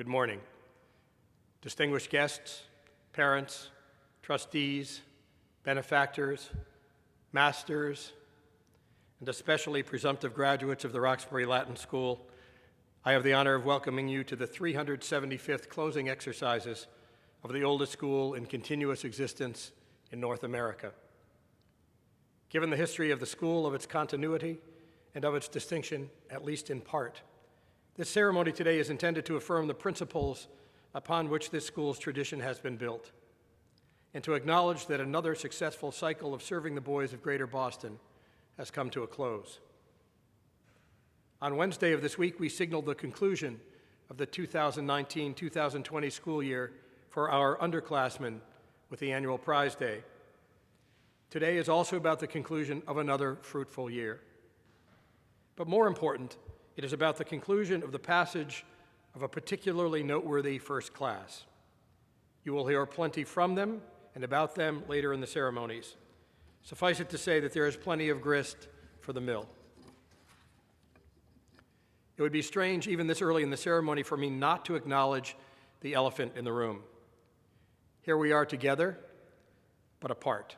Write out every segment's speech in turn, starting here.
Good morning. Distinguished guests, parents, trustees, benefactors, masters, and especially presumptive graduates of the Roxbury Latin School, I have the honor of welcoming you to the 375th closing exercises of the oldest school in continuous existence in North America. Given the history of the school, of its continuity, and of its distinction, at least in part, this ceremony today is intended to affirm the principles upon which this school's tradition has been built, and to acknowledge that another successful cycle of serving the boys of Greater Boston has come to a close. On Wednesday of this week, we signaled the conclusion of the 2019-2020 school year for our underclassmen with the annual Prize Day. Today is also about the conclusion of another fruitful year. But more important, it is about the conclusion of the passage of a particularly noteworthy first class. You will hear plenty from them and about them later in the ceremonies. Suffice it to say that there is plenty of grist for the mill. It would be strange, even this early in the ceremony, for me not to acknowledge the elephant in the room. Here we are together, but apart.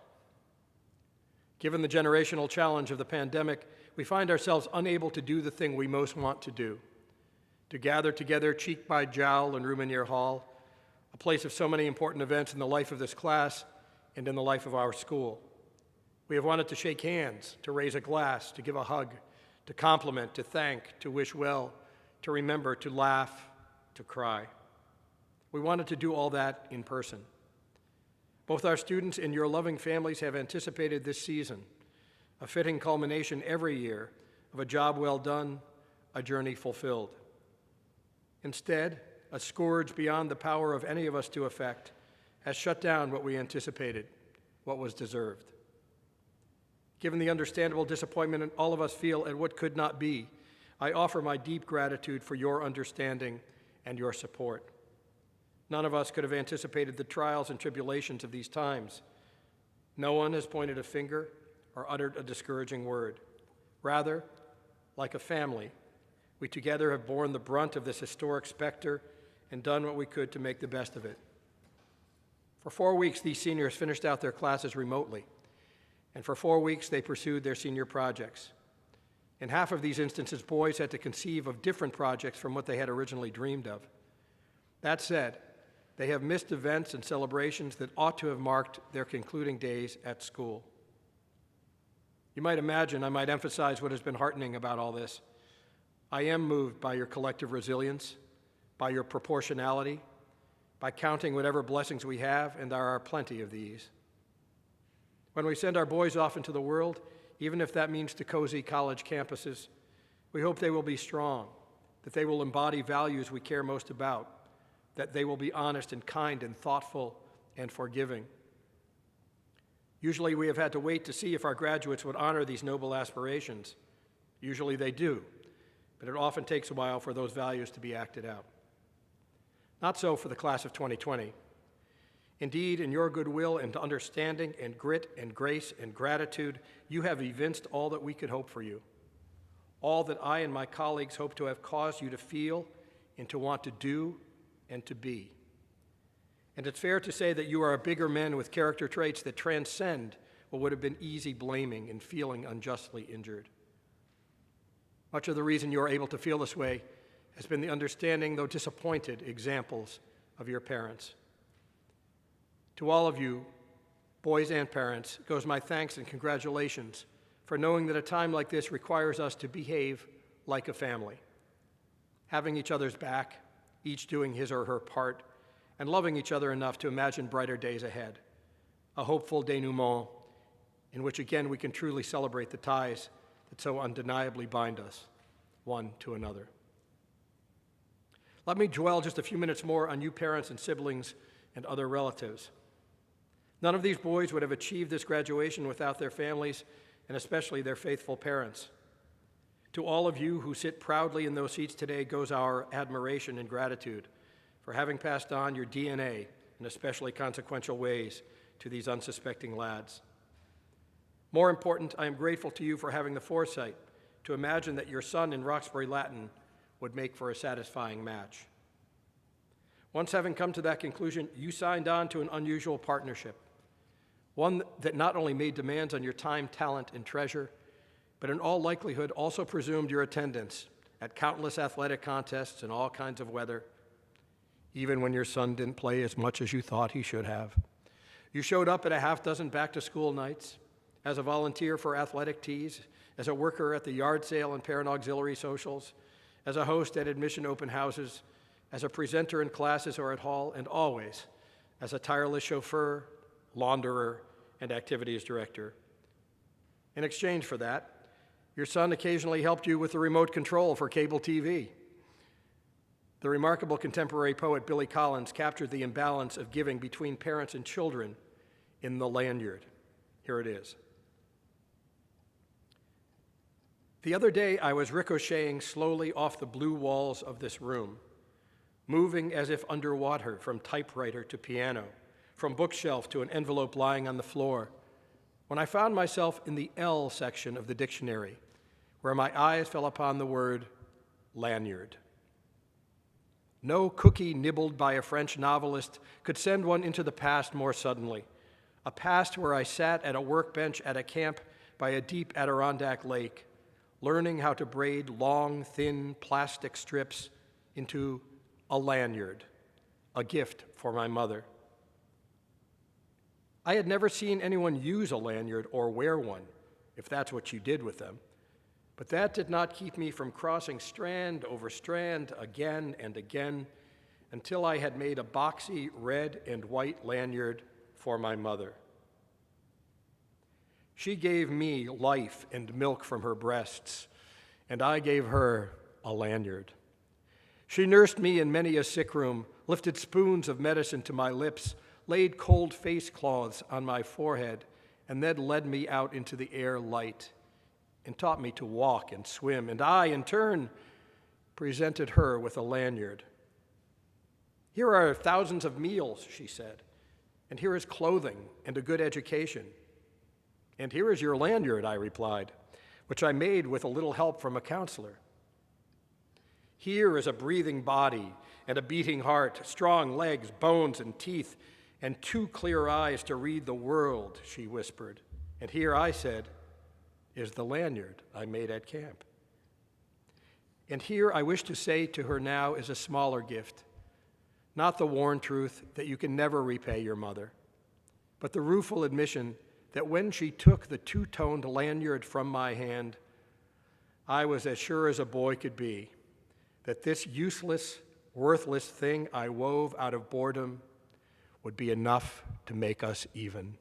Given the generational challenge of the pandemic, we find ourselves unable to do the thing we most want to do, to gather together cheek by jowl in Rumanier Hall, a place of so many important events in the life of this class and in the life of our school. We have wanted to shake hands, to raise a glass, to give a hug, to compliment, to thank, to wish well, to remember, to laugh, to cry. We wanted to do all that in person. Both our students and your loving families have anticipated this season, a fitting culmination every year of a job well done, a journey fulfilled. Instead, a scourge beyond the power of any of us to effect has shut down what we anticipated, what was deserved. Given the understandable disappointment all of us feel at what could not be, I offer my deep gratitude for your understanding and your support. None of us could have anticipated the trials and tribulations of these times. No one has pointed a finger or uttered a discouraging word. Rather, like a family, we together have borne the brunt of this historic specter and done what we could to make the best of it. For 4 weeks, these seniors finished out their classes remotely, and for 4 weeks, they pursued their senior projects. In half of these instances, boys had to conceive of different projects from what they had originally dreamed of. That said, they have missed events and celebrations that ought to have marked their concluding days at school. You might imagine I might emphasize what has been heartening about all this. I am moved by your collective resilience, by your proportionality, by counting whatever blessings we have, and there are plenty of these. When we send our boys off into the world, even if that means to cozy college campuses, we hope they will be strong, that they will embody values we care most about, that they will be honest and kind and thoughtful and forgiving. Usually we have had to wait to see if our graduates would honor these noble aspirations. Usually they do, but it often takes a while for those values to be acted out. Not so for the class of 2020. Indeed, in your goodwill and understanding and grit and grace and gratitude, you have evinced all that we could hope for you, all that I and my colleagues hope to have caused you to feel and to want to do and to be. And it's fair to say that you are bigger men with character traits that transcend what would have been easy blaming and feeling unjustly injured. Much of the reason you are able to feel this way has been the understanding, though disappointed, examples of your parents. To all of you, boys and parents, goes my thanks and congratulations for knowing that a time like this requires us to behave like a family, having each other's back, each doing his or her part, and loving each other enough to imagine brighter days ahead, a hopeful denouement in which again we can truly celebrate the ties that so undeniably bind us, one to another. Let me dwell just a few minutes more on you parents and siblings and other relatives. None of these boys would have achieved this graduation without their families and especially their faithful parents. To all of you who sit proudly in those seats today goes our admiration and gratitude for having passed on your DNA in especially consequential ways to these unsuspecting lads. More important, I am grateful to you for having the foresight to imagine that your son in Roxbury Latin would make for a satisfying match. Once having come to that conclusion, you signed on to an unusual partnership, one that not only made demands on your time, talent, and treasure, but in all likelihood also presumed your attendance at countless athletic contests in all kinds of weather, even when your son didn't play as much as you thought he should have. You showed up at a half dozen back-to-school nights, as a volunteer for athletic teas, as a worker at the yard sale and parent auxiliary socials, as a host at admission open houses, as a presenter in classes or at hall, and always as a tireless chauffeur, launderer, and activities director. In exchange for that, your son occasionally helped you with the remote control for cable TV. The remarkable contemporary poet Billy Collins captured the imbalance of giving between parents and children in The Lanyard. Here it is. The other day, I was ricocheting slowly off the blue walls of this room, moving as if underwater from typewriter to piano, from bookshelf to an envelope lying on the floor, when I found myself in the L section of the dictionary, where my eyes fell upon the word lanyard. No cookie nibbled by a French novelist could send one into the past more suddenly, a past where I sat at a workbench at a camp by a deep Adirondack lake, learning how to braid long, thin plastic strips into a lanyard, a gift for my mother. I had never seen anyone use a lanyard or wear one, if that's what you did with them, but that did not keep me from crossing strand over strand again and again until I had made a boxy red and white lanyard for my mother. She gave me life and milk from her breasts, and I gave her a lanyard. She nursed me in many a sick room, lifted spoons of medicine to my lips, laid cold face cloths on my forehead, and then led me out into the air light and taught me to walk and swim, and I, in turn, presented her with a lanyard. Here are thousands of meals, she said, and here is clothing and a good education. And here is your lanyard, I replied, which I made with a little help from a counselor. Here is a breathing body and a beating heart, strong legs, bones, and teeth, and 2 clear eyes to read the world, she whispered. And here, I said, is the lanyard I made at camp. And here I wish to say to her now is a smaller gift, not the worn truth that you can never repay your mother, but the rueful admission that when she took the 2-toned lanyard from my hand, I was as sure as a boy could be that this useless, worthless thing I wove out of boredom would be enough to make us even.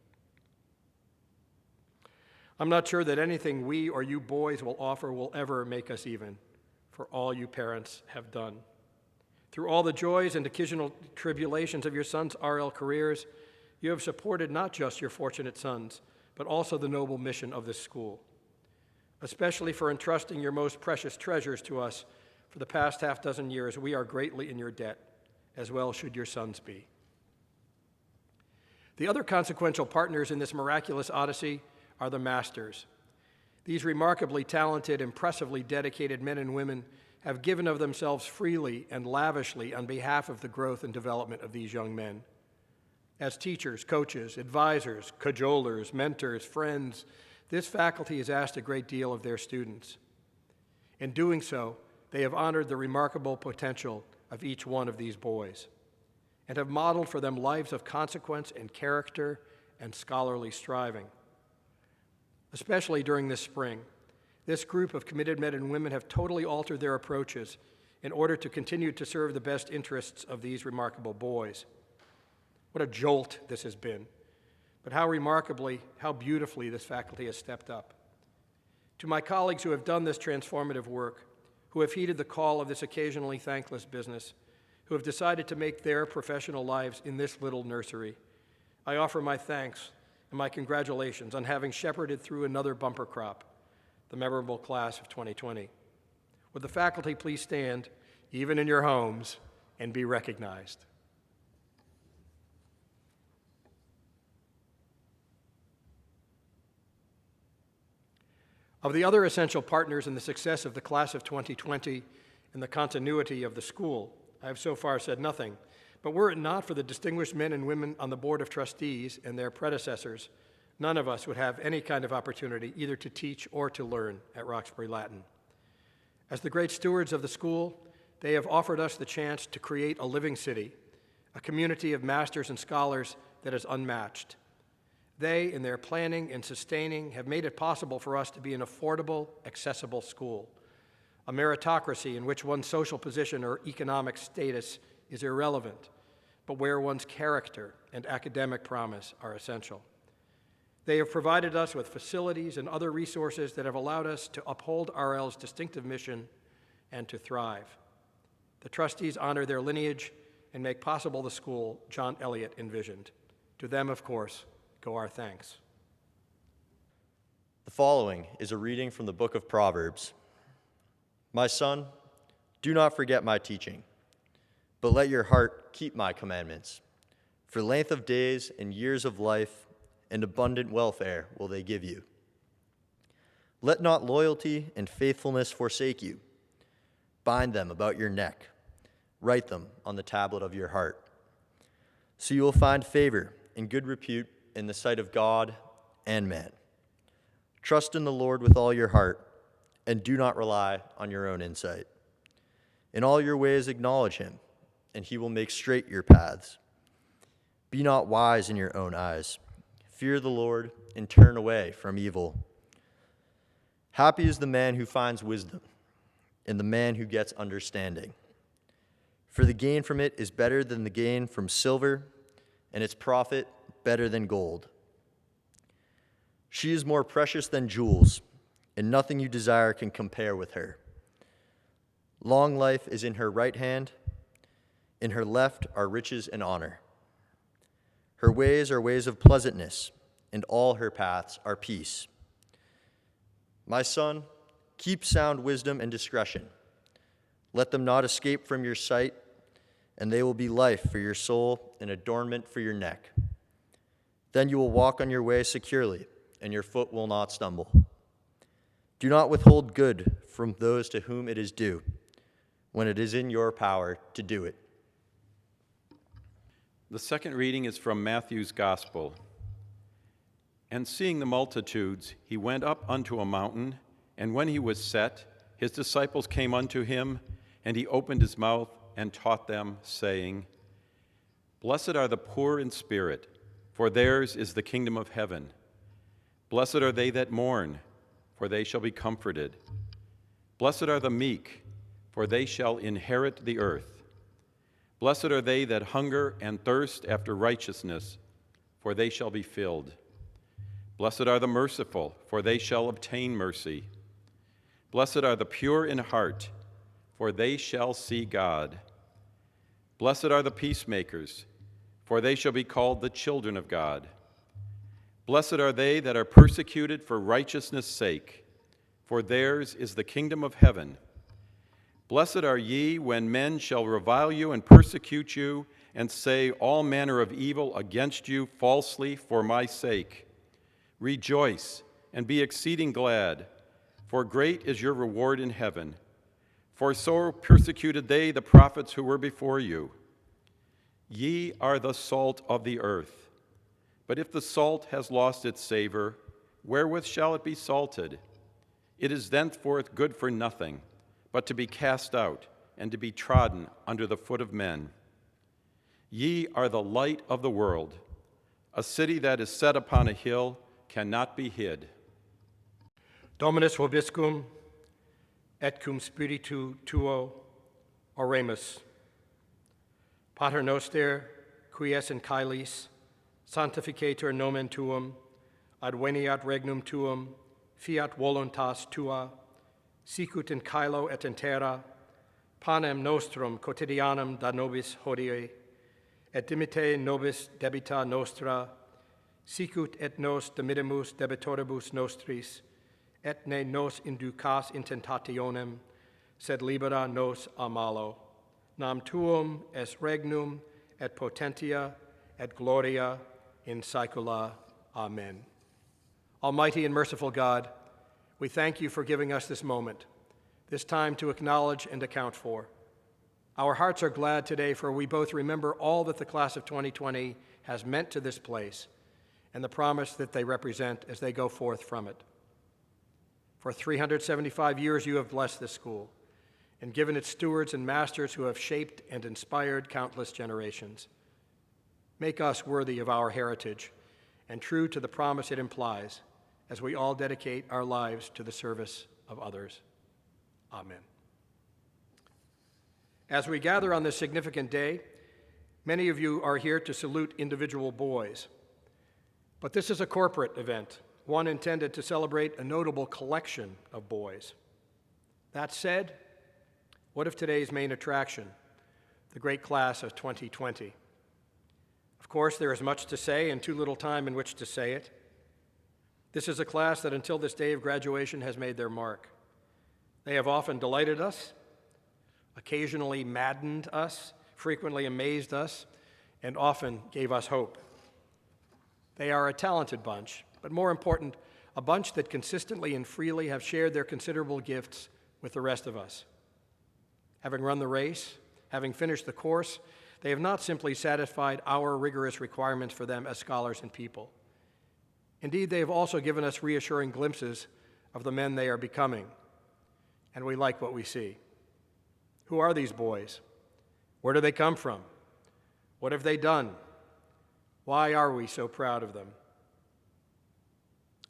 I'm not sure that anything we or you boys will offer will ever make us even, for all you parents have done. Through all the joys and occasional tribulations of your sons' RL careers, you have supported not just your fortunate sons, but also the noble mission of this school, especially for entrusting your most precious treasures to us for the past half dozen years. We are greatly in your debt, as well should your sons be. The other consequential partners in this miraculous odyssey are the masters. These remarkably talented, impressively dedicated men and women have given of themselves freely and lavishly on behalf of the growth and development of these young men. As teachers, coaches, advisors, cajolers, mentors, friends, this faculty has asked a great deal of their students. In doing so, they have honored the remarkable potential of each one of these boys and have modeled for them lives of consequence and character and scholarly striving. Especially during this spring, this group of committed men and women have totally altered their approaches in order to continue to serve the best interests of these remarkable boys. What a jolt this has been, but how remarkably, how beautifully this faculty has stepped up. To my colleagues who have done this transformative work, who have heeded the call of this occasionally thankless business, who have decided to make their professional lives in this little nursery, I offer my thanks and my congratulations on having shepherded through another bumper crop, the memorable class of 2020. Would the faculty please stand, even in your homes, and be recognized? Of the other essential partners in the success of the class of 2020 and the continuity of the school, I have so far said nothing, But were it not for the distinguished men and women on the Board of Trustees and their predecessors, none of us would have any kind of opportunity either to teach or to learn at Roxbury Latin. As the great stewards of the school, they have offered us the chance to create a living city, a community of masters and scholars that is unmatched. They, in their planning and sustaining, have made it possible for us to be an affordable, accessible school, a meritocracy in which one's social position or economic status is irrelevant, but where one's character and academic promise are essential. They have provided us with facilities and other resources that have allowed us to uphold RL's distinctive mission and to thrive. The trustees honor their lineage and make possible the school John Eliot envisioned. To them, of course, go our thanks. The following is a reading from the book of Proverbs. My son, do not forget my teaching, but let your heart keep my commandments. For length of days and years of life and abundant welfare will they give you. Let not loyalty and faithfulness forsake you. Bind them about your neck. Write them on the tablet of your heart. So you will find favor and good repute in the sight of God and man. Trust in the Lord with all your heart, and do not rely on your own insight. In all your ways acknowledge him, and he will make straight your paths. Be not wise in your own eyes. Fear the Lord and turn away from evil. Happy is the man who finds wisdom, and the man who gets understanding. For the gain from it is better than the gain from silver, and its profit better than gold. She is more precious than jewels, and nothing you desire can compare with her. Long life is in her right hand, in her left are riches and honor. Her ways are ways of pleasantness, and all her paths are peace. My son, keep sound wisdom and discretion. Let them not escape from your sight, and they will be life for your soul and adornment for your neck. Then you will walk on your way securely, and your foot will not stumble. Do not withhold good from those to whom it is due, when it is in your power to do it. The second reading is from Matthew's Gospel. And seeing the multitudes, he went up unto a mountain, and when he was set, his disciples came unto him, and he opened his mouth and taught them, saying, Blessed are the poor in spirit, for theirs is the kingdom of heaven. Blessed are they that mourn, for they shall be comforted. Blessed are the meek, for they shall inherit the earth. Blessed are they that hunger and thirst after righteousness, for they shall be filled. Blessed are the merciful, for they shall obtain mercy. Blessed are the pure in heart, for they shall see God. Blessed are the peacemakers, for they shall be called the children of God. Blessed are they that are persecuted for righteousness' sake, for theirs is the kingdom of heaven. Blessed are ye when men shall revile you and persecute you, and say all manner of evil against you falsely for my sake. Rejoice and be exceeding glad, for great is your reward in heaven. For so persecuted they the prophets who were before you. Ye are the salt of the earth. But if the salt has lost its savor, wherewith shall it be salted? It is thenceforth good for nothing, but to be cast out and to be trodden under the foot of men. Ye are the light of the world. A city that is set upon a hill cannot be hid. Dominus vobiscum, et cum spiritu tuo, oremus. Pater noster, qui es in caelis, sanctificator nomen tuum, adveniat regnum tuum, fiat voluntas tua, sicut in caelo et in terra, panem nostrum quotidianum da nobis hodie, et dimitte nobis debita nostra, sicut et nos dimittimus debitoribus nostris, et ne nos inducas in tentationem, sed libera nos a malo. Nam tuum es regnum et potentia et gloria in saecula. Amen. Almighty and merciful God, we thank you for giving us this moment, this time to acknowledge and account for. Our hearts are glad today, for we both remember all that the class of 2020 has meant to this place and the promise that they represent as they go forth from it. For 375 years, you have blessed this school and given its stewards and masters who have shaped and inspired countless generations. Make us worthy of our heritage and true to the promise it implies as we all dedicate our lives to the service of others. Amen. As we gather on this significant day, many of you are here to salute individual boys. But this is a corporate event, one intended to celebrate a notable collection of boys. That said, what of today's main attraction, the great class of 2020? Of course, there is much to say and too little time in which to say it. This is a class that until this day of graduation has made their mark. They have often delighted us, occasionally maddened us, frequently amazed us, and often gave us hope. They are a talented bunch, but more important, a bunch that consistently and freely have shared their considerable gifts with the rest of us. Having run the race, having finished the course, they have not simply satisfied our rigorous requirements for them as scholars and people. Indeed, they have also given us reassuring glimpses of the men they are becoming, and we like what we see. Who are these boys? Where do they come from? What have they done? Why are we so proud of them?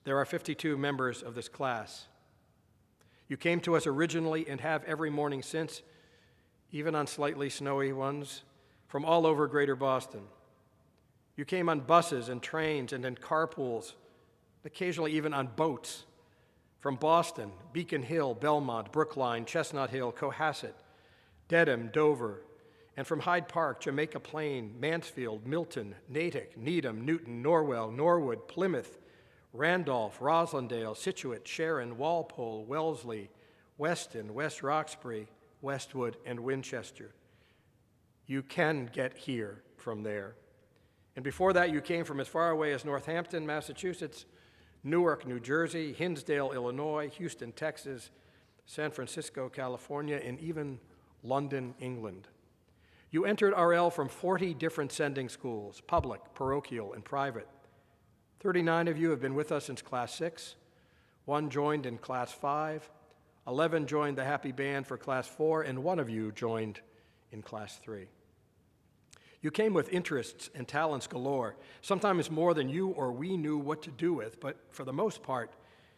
There are 52 members of this class. You came to us originally and have every morning since, even on slightly snowy ones, from all over Greater Boston. You came on buses and trains and in carpools, occasionally even on boats, from Boston, Beacon Hill, Belmont, Brookline, Chestnut Hill, Cohasset, Dedham, Dover, and from Hyde Park, Jamaica Plain, Mansfield, Milton, Natick, Needham, Newton, Norwell, Norwood, Plymouth, Randolph, Roslindale, Scituate, Sharon, Walpole, Wellesley, Weston, West Roxbury, Westwood, and Winchester. You can get here from there. And before that, you came from as far away as Northampton, Massachusetts, Newark, New Jersey, Hinsdale, Illinois, Houston, Texas, San Francisco, California, and even London, England. You entered RL from 40 different sending schools, public, parochial, and private. 39 of you have been with us since Class 6. 1 joined in Class 5. 11 joined the Happy Band for Class 4, and 1 of you joined in Class 3. You came with interests and talents galore, sometimes more than you or we knew what to do with, but for the most part,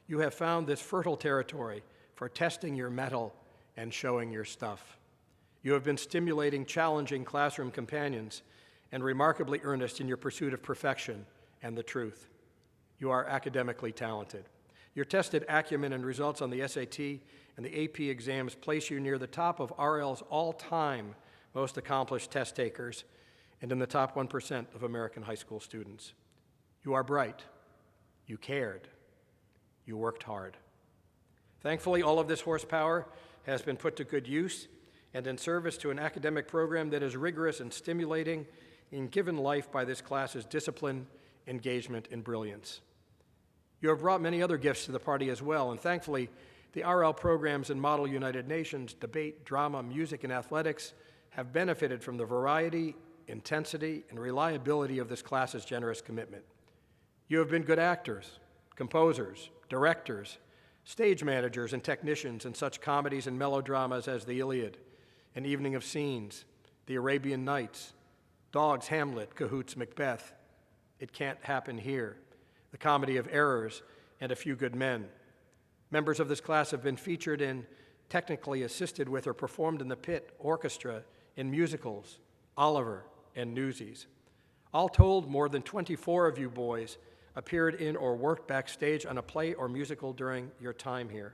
you have found this fertile territory for testing your mettle and showing your stuff. You have been stimulating, challenging classroom companions and remarkably earnest in your pursuit of perfection and the truth. You are academically talented. Your tested acumen and results on the SAT and the AP exams place you near the top of RL's all-time most accomplished test takers and in the top 1% of American high school students. You are bright. You cared. You worked hard. Thankfully, all of this horsepower has been put to good use and in service to an academic program that is rigorous and stimulating and given life by this class's discipline, engagement, and brilliance. You have brought many other gifts to the party as well, and thankfully, the RL programs in Model United Nations, debate, drama, music, and athletics have benefited from the variety, intensity, and reliability of this class's generous commitment. You have been good actors, composers, directors, stage managers, and technicians in such comedies and melodramas as The Iliad, An Evening of Scenes, The Arabian Nights, Dogs, Hamlet, Cahoots, Macbeth, It Can't Happen Here, The Comedy of Errors, and A Few Good Men. Members of this class have been featured in, technically assisted with, or performed in the pit, orchestra, in musicals, Oliver, and Newsies. All told, more than 24 of you boys appeared in or worked backstage on a play or musical during your time here.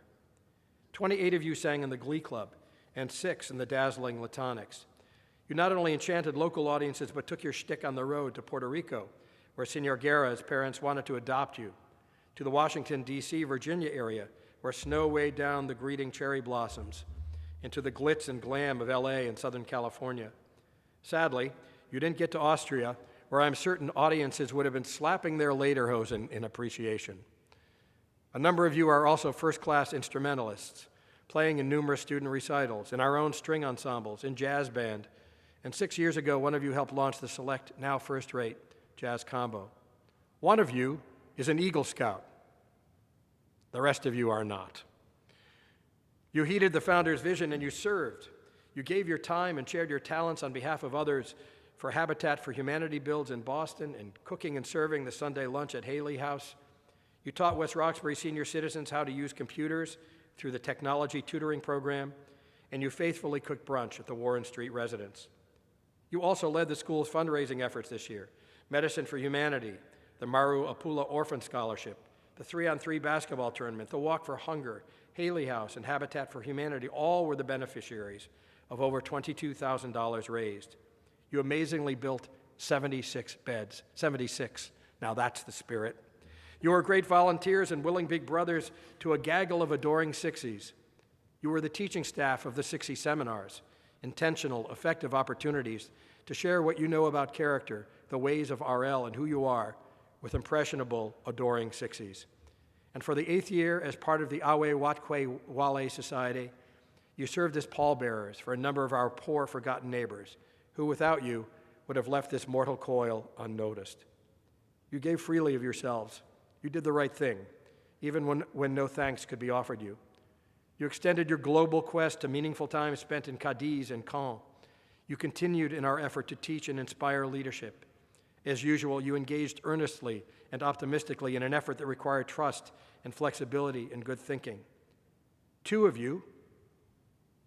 28 of you sang in the Glee Club, and 6 in the dazzling Latonics. You not only enchanted local audiences, but took your shtick on the road to Puerto Rico, where Senor Guerra's parents wanted to adopt you, to the Washington, D.C., Virginia area, where snow weighed down the greeting cherry blossoms, and to the glitz and glam of L.A. and Southern California. Sadly, you didn't get to Austria, where I'm certain audiences would have been slapping their lederhosen in appreciation. A number of you are also first-class instrumentalists, playing in numerous student recitals, in our own string ensembles, in jazz band. And 6 years ago, one of you helped launch the select, now first-rate, jazz combo. One of you is an Eagle Scout. The rest of you are not. You heeded the founder's vision and you served. You gave your time and shared your talents on behalf of others for Habitat for Humanity builds in Boston and cooking and serving the Sunday lunch at Haley House. You taught West Roxbury senior citizens how to use computers through the technology tutoring program, and you faithfully cooked brunch at the Warren Street residence. You also led the school's fundraising efforts this year: Medicine for Humanity, the Maru Apula Orphan Scholarship, the 3-on-3 basketball tournament, the Walk for Hunger, Haley House, and Habitat for Humanity all were the beneficiaries of over $22,000 raised. You amazingly built 76 beds. 76. Now that's the spirit. You were great volunteers and willing big brothers to a gaggle of adoring Sixies. You were the teaching staff of the Sixie seminars, intentional, effective opportunities to share what you know about character, the ways of RL, and who you are with impressionable, adoring Sixies. And for the 8th year, as part of the Awe Watkwe Wale Society, you served as pallbearers for a number of our poor, forgotten neighbors who, without you, would have left this mortal coil unnoticed. You gave freely of yourselves. You did the right thing, even when no thanks could be offered you. You extended your global quest to meaningful time spent in Cadiz and Caen. You continued in our effort to teach and inspire leadership. As usual, you engaged earnestly and optimistically in an effort that required trust and flexibility and good thinking. 2 of you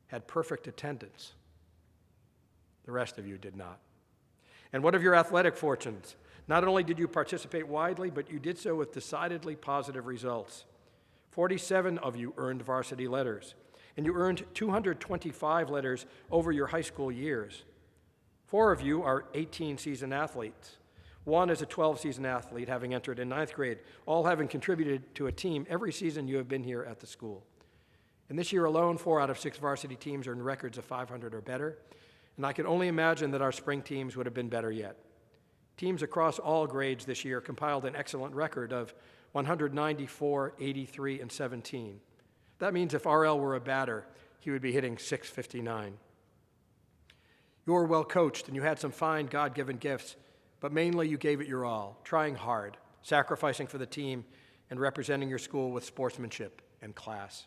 had perfect attendance. The rest of you did not. And what of your athletic fortunes? Not only did you participate widely, but you did so with decidedly positive results. 47 of you earned varsity letters, and you earned 225 letters over your high school years. 4 of you are 18-season athletes. 1 is a 12-season athlete, having entered in 9th grade, all having contributed to a team every season you have been here at the school. And this year alone, 4 out of 6 varsity teams earned records of 500 or better, and I can only imagine that our spring teams would have been better yet. Teams across all grades this year compiled an excellent record of 194, 83, and 17. That means if RL were a batter, he would be hitting .659. You were well coached and you had some fine God-given gifts, but mainly you gave it your all, trying hard, sacrificing for the team, and representing your school with sportsmanship and class.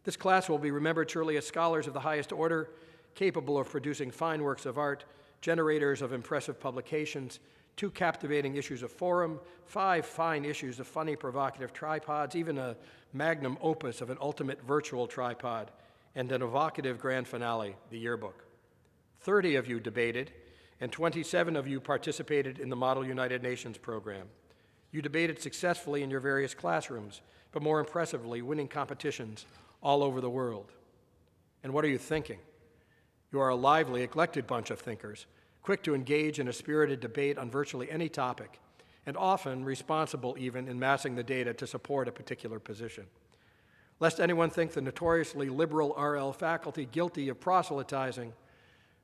This class will be remembered surely as scholars of the highest order, capable of producing fine works of art, generators of impressive publications, 2 captivating issues of Forum, 5 fine issues of funny, provocative tripods, even a magnum opus of an ultimate virtual tripod, and an evocative grand finale, the yearbook. 30 of you debated, and 27 of you participated in the Model United Nations program. You debated successfully in your various classrooms, but more impressively, winning competitions all over the world. And what are you thinking? You are a lively, eclectic bunch of thinkers, quick to engage in a spirited debate on virtually any topic, and often responsible even in massing the data to support a particular position. Lest anyone think the notoriously liberal RL faculty guilty of proselytizing,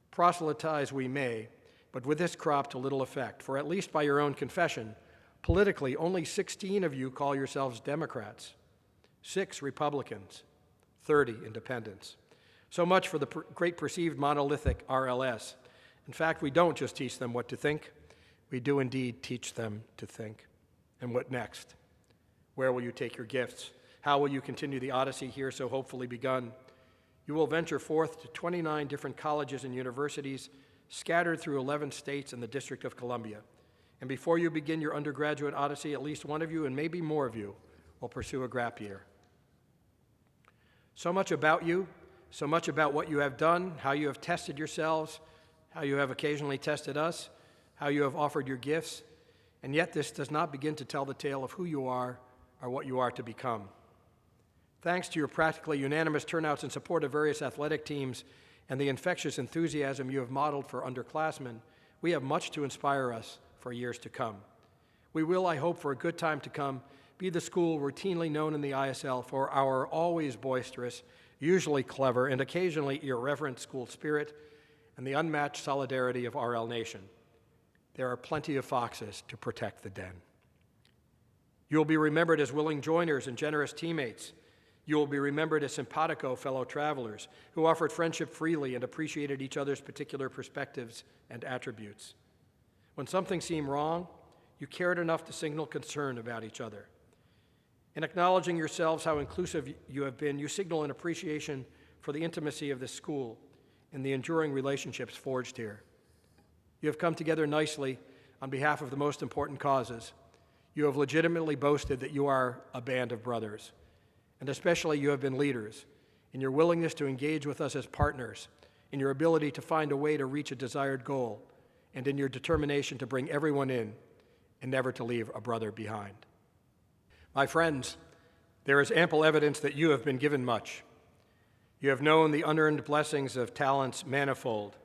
proselytize we may, but with this crop to little effect, for at least by your own confession, politically only 16 of you call yourselves Democrats, 6 Republicans, 30 independents. So much for the great perceived monolithic RLS. In fact, we don't just teach them what to think, we do indeed teach them to think. And what next? Where will you take your gifts? How will you continue the odyssey here so hopefully begun? You will venture forth to 29 different colleges and universities scattered through 11 states and the District of Columbia. And before you begin your undergraduate odyssey, at least one of you, and maybe more of you, will pursue a gap year. So much about you, so much about what you have done, how you have tested yourselves, how you have occasionally tested us, how you have offered your gifts, and yet this does not begin to tell the tale of who you are or what you are to become. Thanks to your practically unanimous turnouts in support of various athletic teams and the infectious enthusiasm you have modeled for underclassmen, we have much to inspire us for years to come. We will, I hope, for a good time to come, be the school routinely known in the ISL for our always boisterous, usually clever, and occasionally irreverent school spirit and the unmatched solidarity of RL Nation. There are plenty of foxes to protect the den. You will be remembered as willing joiners and generous teammates, You will be remembered as simpatico fellow travelers who offered friendship freely and appreciated each other's particular perspectives and attributes. When something seemed wrong, you cared enough to signal concern about each other. In acknowledging yourselves how inclusive you have been, you signal an appreciation for the intimacy of this school and the enduring relationships forged here. You have come together nicely on behalf of the most important causes. You have legitimately boasted that you are a band of brothers, and especially you have been leaders in your willingness to engage with us as partners, in your ability to find a way to reach a desired goal, and in your determination to bring everyone in and never to leave a brother behind. My friends, there is ample evidence that you have been given much. You have known the unearned blessings of talents manifold.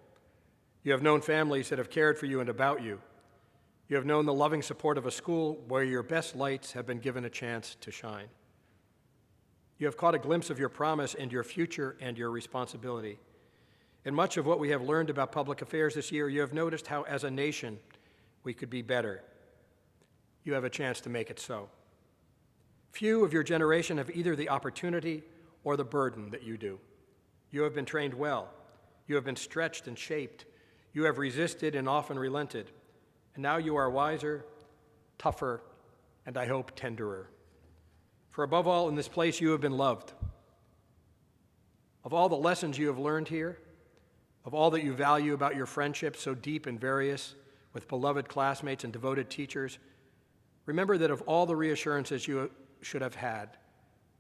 You have known families that have cared for you and about you. You have known the loving support of a school where your best lights have been given a chance to shine. You have caught a glimpse of your promise and your future and your responsibility. In much of what we have learned about public affairs this year, you have noticed how, as a nation, we could be better. You have a chance to make it so. Few of your generation have either the opportunity or the burden that you do. You have been trained well. You have been stretched and shaped. You have resisted and often relented. And now you are wiser, tougher, and I hope tenderer. For above all, in this place you have been loved. Of all the lessons you have learned here, of all that you value about your friendship so deep and various with beloved classmates and devoted teachers, remember that of all the reassurances you should have had,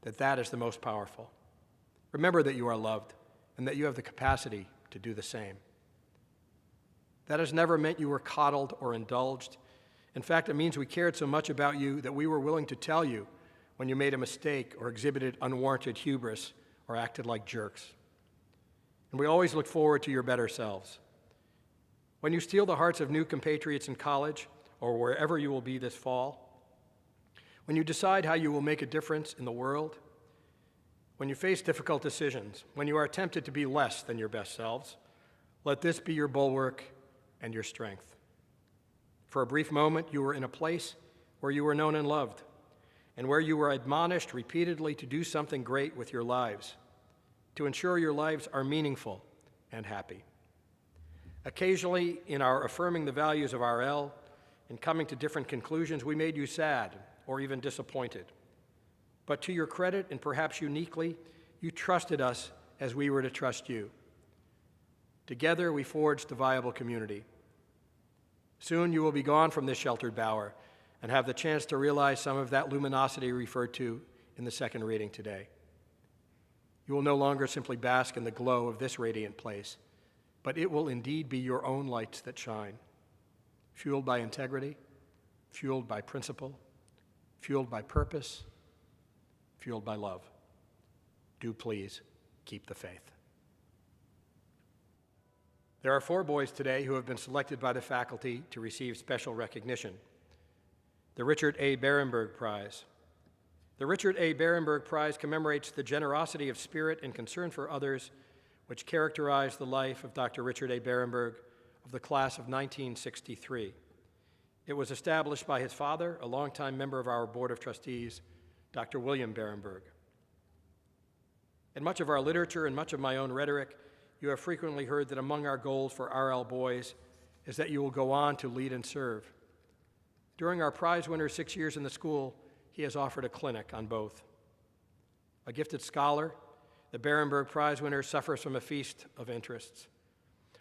that is the most powerful. Remember that you are loved and that you have the capacity to do the same. That has never meant you were coddled or indulged. In fact, it means we cared so much about you that we were willing to tell you when you made a mistake or exhibited unwarranted hubris or acted like jerks. And we always look forward to your better selves. When you steal the hearts of new compatriots in college or wherever you will be this fall, when you decide how you will make a difference in the world, when you face difficult decisions, when you are tempted to be less than your best selves, let this be your bulwark and your strength. For a brief moment, you were in a place where you were known and loved, and where you were admonished repeatedly to do something great with your lives, to ensure your lives are meaningful and happy. Occasionally, in our affirming the values of RL and coming to different conclusions, we made you sad or even disappointed. But to your credit, and perhaps uniquely, you trusted us as we were to trust you. Together, we forged a viable community. Soon you will be gone from this sheltered bower and have the chance to realize some of that luminosity referred to in the second reading today. You will no longer simply bask in the glow of this radiant place, but it will indeed be your own lights that shine, fueled by integrity, fueled by principle, fueled by purpose, fueled by love. Do please keep the faith. There are 4 boys today who have been selected by the faculty to receive special recognition. The Richard A. Berenberg Prize. The Richard A. Berenberg Prize commemorates the generosity of spirit and concern for others which characterized the life of Dr. Richard A. Berenberg of the class of 1963. It was established by his father, a longtime member of our Board of Trustees, Dr. William Berenberg. In much of our literature and much of my own rhetoric, you have frequently heard that among our goals for RL boys is that you will go on to lead and serve. During our prize winner's 6 years in the school, he has offered a clinic on both. A gifted scholar, the Berenberg Prize winner suffers from a feast of interests.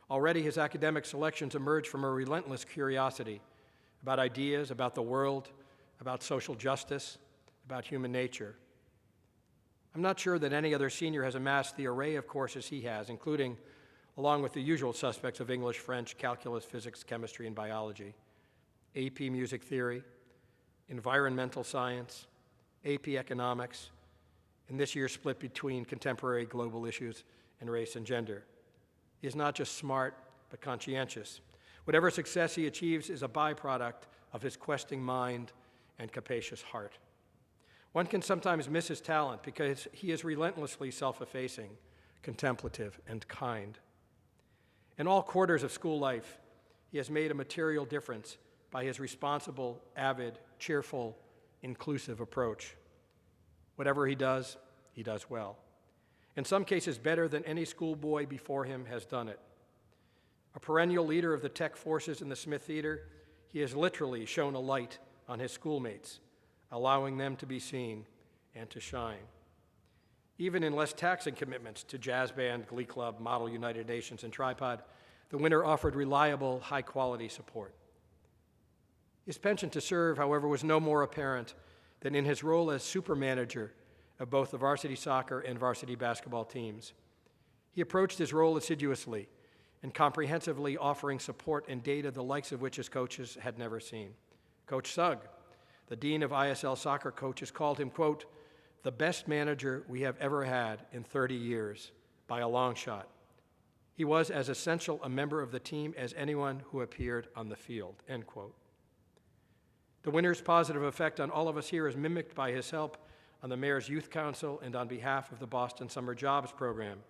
Already his academic selections emerge from a relentless curiosity about ideas, about the world, about social justice, about human nature. I'm not sure that any other senior has amassed the array of courses he has, including, along with the usual suspects of English, French, calculus, physics, chemistry, and biology, AP Music Theory, Environmental Science, AP Economics, and this year split between contemporary global issues and race and gender. He is not just smart, but conscientious. Whatever success he achieves is a byproduct of his questing mind and capacious heart. One can sometimes miss his talent because he is relentlessly self-effacing, contemplative, and kind. In all quarters of school life, he has made a material difference by his responsible, avid, cheerful, inclusive approach. Whatever he does, he does well. In some cases, better than any schoolboy before him has done it. A perennial leader of the tech forces in the Smith Theater, he has literally shone a light on his schoolmates, allowing them to be seen and to shine. Even in less taxing commitments to jazz band, glee club, Model United Nations, and Tripod, the winner offered reliable, high-quality support. His penchant to serve, however, was no more apparent than in his role as super manager of both the varsity soccer and varsity basketball teams. He approached his role assiduously and comprehensively, offering support and data the likes of which his coaches had never seen. Coach Sugg, the dean of ISL soccer coaches, called him, quote, "the best manager we have ever had in 30 years, by a long shot. He was as essential a member of the team as anyone who appeared on the field," end quote. The winner's positive effect on all of us here is mimicked by his help on the Mayor's Youth Council and on behalf of the Boston Summer Jobs Program,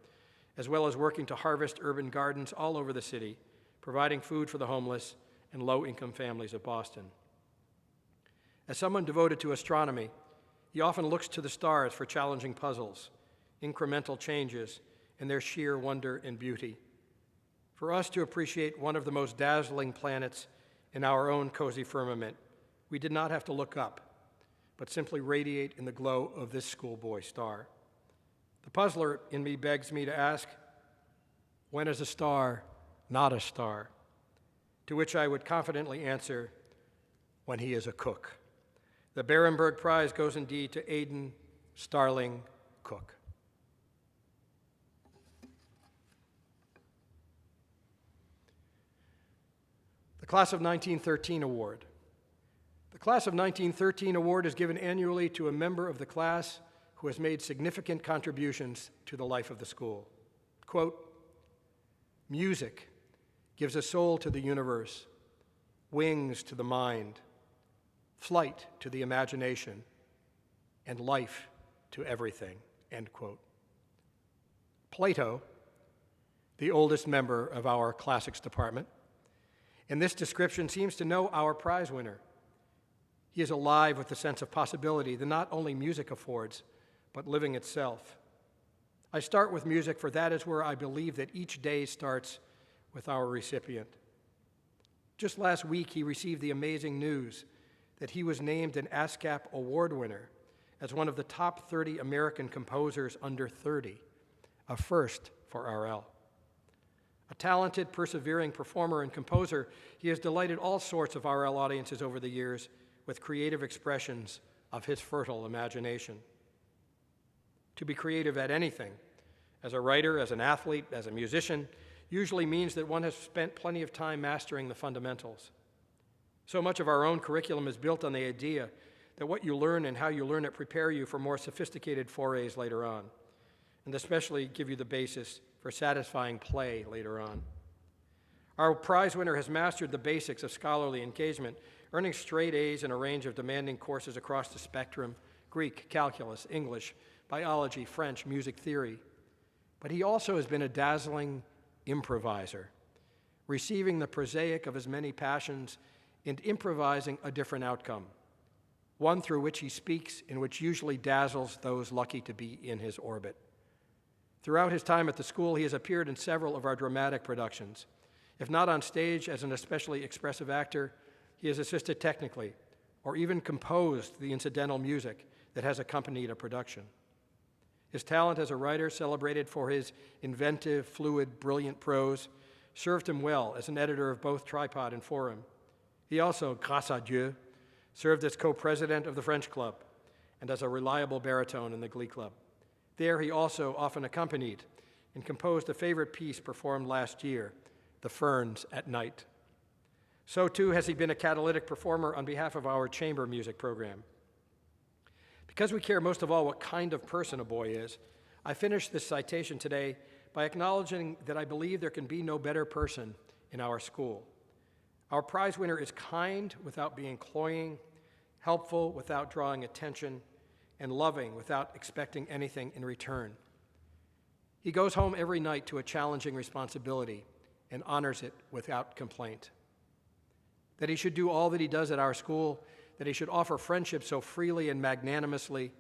as well as working to harvest urban gardens all over the city, providing food for the homeless and low-income families of Boston. As someone devoted to astronomy, he often looks to the stars for challenging puzzles, incremental changes, and their sheer wonder and beauty. For us to appreciate one of the most dazzling planets in our own cozy firmament, we did not have to look up, but simply radiate in the glow of this schoolboy star. The puzzler in me begs me to ask, when is a star not a star? To which I would confidently answer, when he is a cook. The Berenberg Prize goes indeed to Aidan Starling Cook. The Class of 1913 Award. The Class of 1913 Award is given annually to a member of the class who has made significant contributions to the life of the school. Quote, "Music gives a soul to the universe, wings to the mind, flight to the imagination, and life to everything," end quote. Plato, the oldest member of our classics department, in this description seems to know our prize winner. He is alive with the sense of possibility that not only music affords, but living itself. I start with music, for that is where I believe that each day starts with our recipient. Just last week, he received the amazing news that he was named an ASCAP Award winner as one of the top 30 American composers under 30, a first for RL. A talented, persevering performer and composer, he has delighted all sorts of RL audiences over the years with creative expressions of his fertile imagination. To be creative at anything, as a writer, as an athlete, as a musician, usually means that one has spent plenty of time mastering the fundamentals. So much of our own curriculum is built on the idea that what you learn and how you learn it prepare you for more sophisticated forays later on, and especially give you the basis for satisfying play later on. Our prize winner has mastered the basics of scholarly engagement, earning straight A's in a range of demanding courses across the spectrum: Greek, calculus, English, biology, French, music theory. But he also has been a dazzling improviser, receiving the prosaic of his many passions and improvising a different outcome, one through which he speaks and which usually dazzles those lucky to be in his orbit. Throughout his time at the school, he has appeared in several of our dramatic productions. If not on stage as an especially expressive actor, he has assisted technically or even composed the incidental music that has accompanied a production. His talent as a writer, celebrated for his inventive, fluid, brilliant prose, served him well as an editor of both Tripod and Forum. He also, grâce à Dieu, served as co-president of the French Club and as a reliable baritone in the Glee Club. There he also often accompanied and composed a favorite piece performed last year, The Ferns at Night. So too has he been a catalytic performer on behalf of our chamber music program. Because we care most of all what kind of person a boy is, I finish this citation today by acknowledging that I believe there can be no better person in our school. Our prize winner is kind without being cloying, helpful without drawing attention, and loving without expecting anything in return. He goes home every night to a challenging responsibility and honors it without complaint. That he should do all that he does at our school, that he should offer friendship so freely and magnanimously,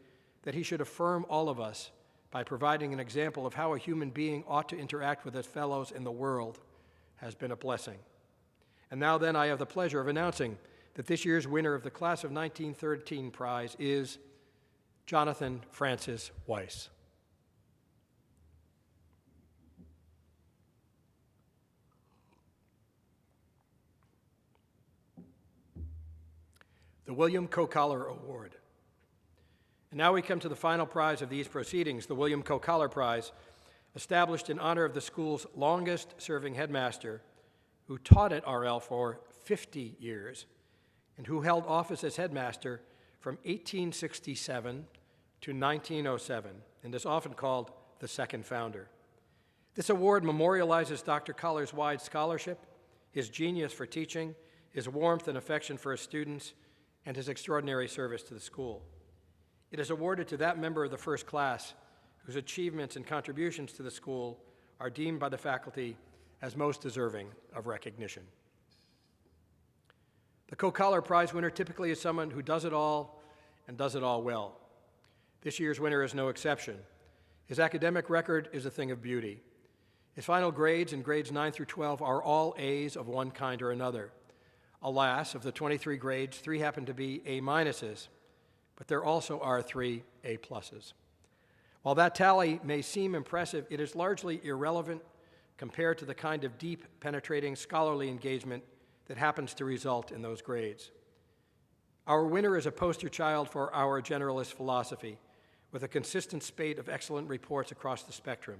that he should affirm all of us by providing an example of how a human being ought to interact with his fellows in the world has been a blessing. And now then, I have the pleasure of announcing that this year's winner of the Class of 1913 prize is Jonathan Francis Weiss. The William Coe-Collar Award. And now we come to the final prize of these proceedings, the William Coe-Collar Prize, established in honor of the school's longest-serving headmaster, who taught at RL for 50 years, and who held office as headmaster from 1867 to 1907, and is often called the second founder. This award memorializes Dr. Collar's wide scholarship, his genius for teaching, his warmth and affection for his students, and his extraordinary service to the school. It is awarded to that member of the first class whose achievements and contributions to the school are deemed by the faculty as most deserving of recognition. The Coe-Collar Prize winner typically is someone who does it all and does it all well. This year's winner is no exception. His academic record is a thing of beauty. His final grades in grades 9 through 12 are all A's of one kind or another. Alas, of the 23 grades, 3 happen to be A minuses, but there also are 3 A pluses. While that tally may seem impressive, it is largely irrelevant compared to the kind of deep, penetrating, scholarly engagement that happens to result in those grades. Our winner is a poster child for our generalist philosophy, with a consistent spate of excellent reports across the spectrum,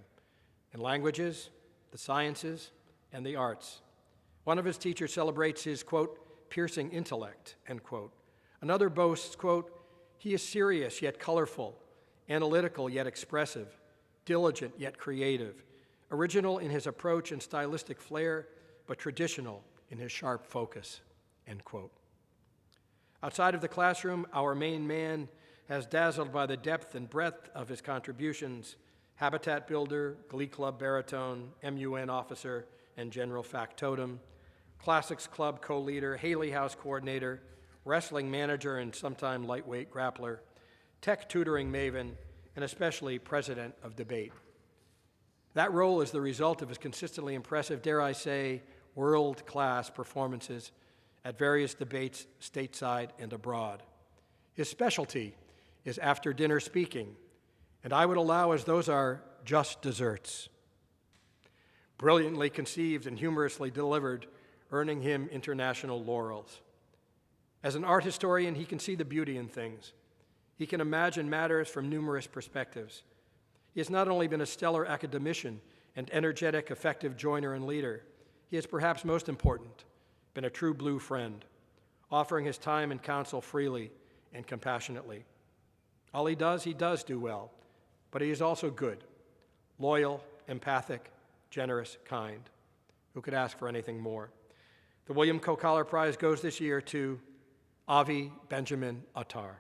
in languages, the sciences, and the arts. One of his teachers celebrates his, quote, piercing intellect, end quote. Another boasts, quote, he is serious yet colorful, analytical yet expressive, diligent yet creative, original in his approach and stylistic flair, but traditional in his sharp focus, end quote. Outside of the classroom, our main man has dazzled by the depth and breadth of his contributions, habitat builder, Glee Club baritone, MUN officer, and general factotum, Classics Club co-leader, Haley House coordinator, wrestling manager and sometime lightweight grappler, tech tutoring maven, and especially president of debate. That role is the result of his consistently impressive, dare I say, world-class performances at various debates stateside and abroad. His specialty is after-dinner speaking, and I would allow as those are just desserts. Brilliantly conceived and humorously delivered, earning him international laurels. As an art historian, he can see the beauty in things. He can imagine matters from numerous perspectives. He has not only been a stellar academician and energetic, effective joiner and leader, he has perhaps most important, been a true blue friend, offering his time and counsel freely and compassionately. All he does do well, but he is also good, loyal, empathic, generous, kind. Who could ask for anything more? The William Coe-Collar Prize goes this year to Avi Benjamin Attar.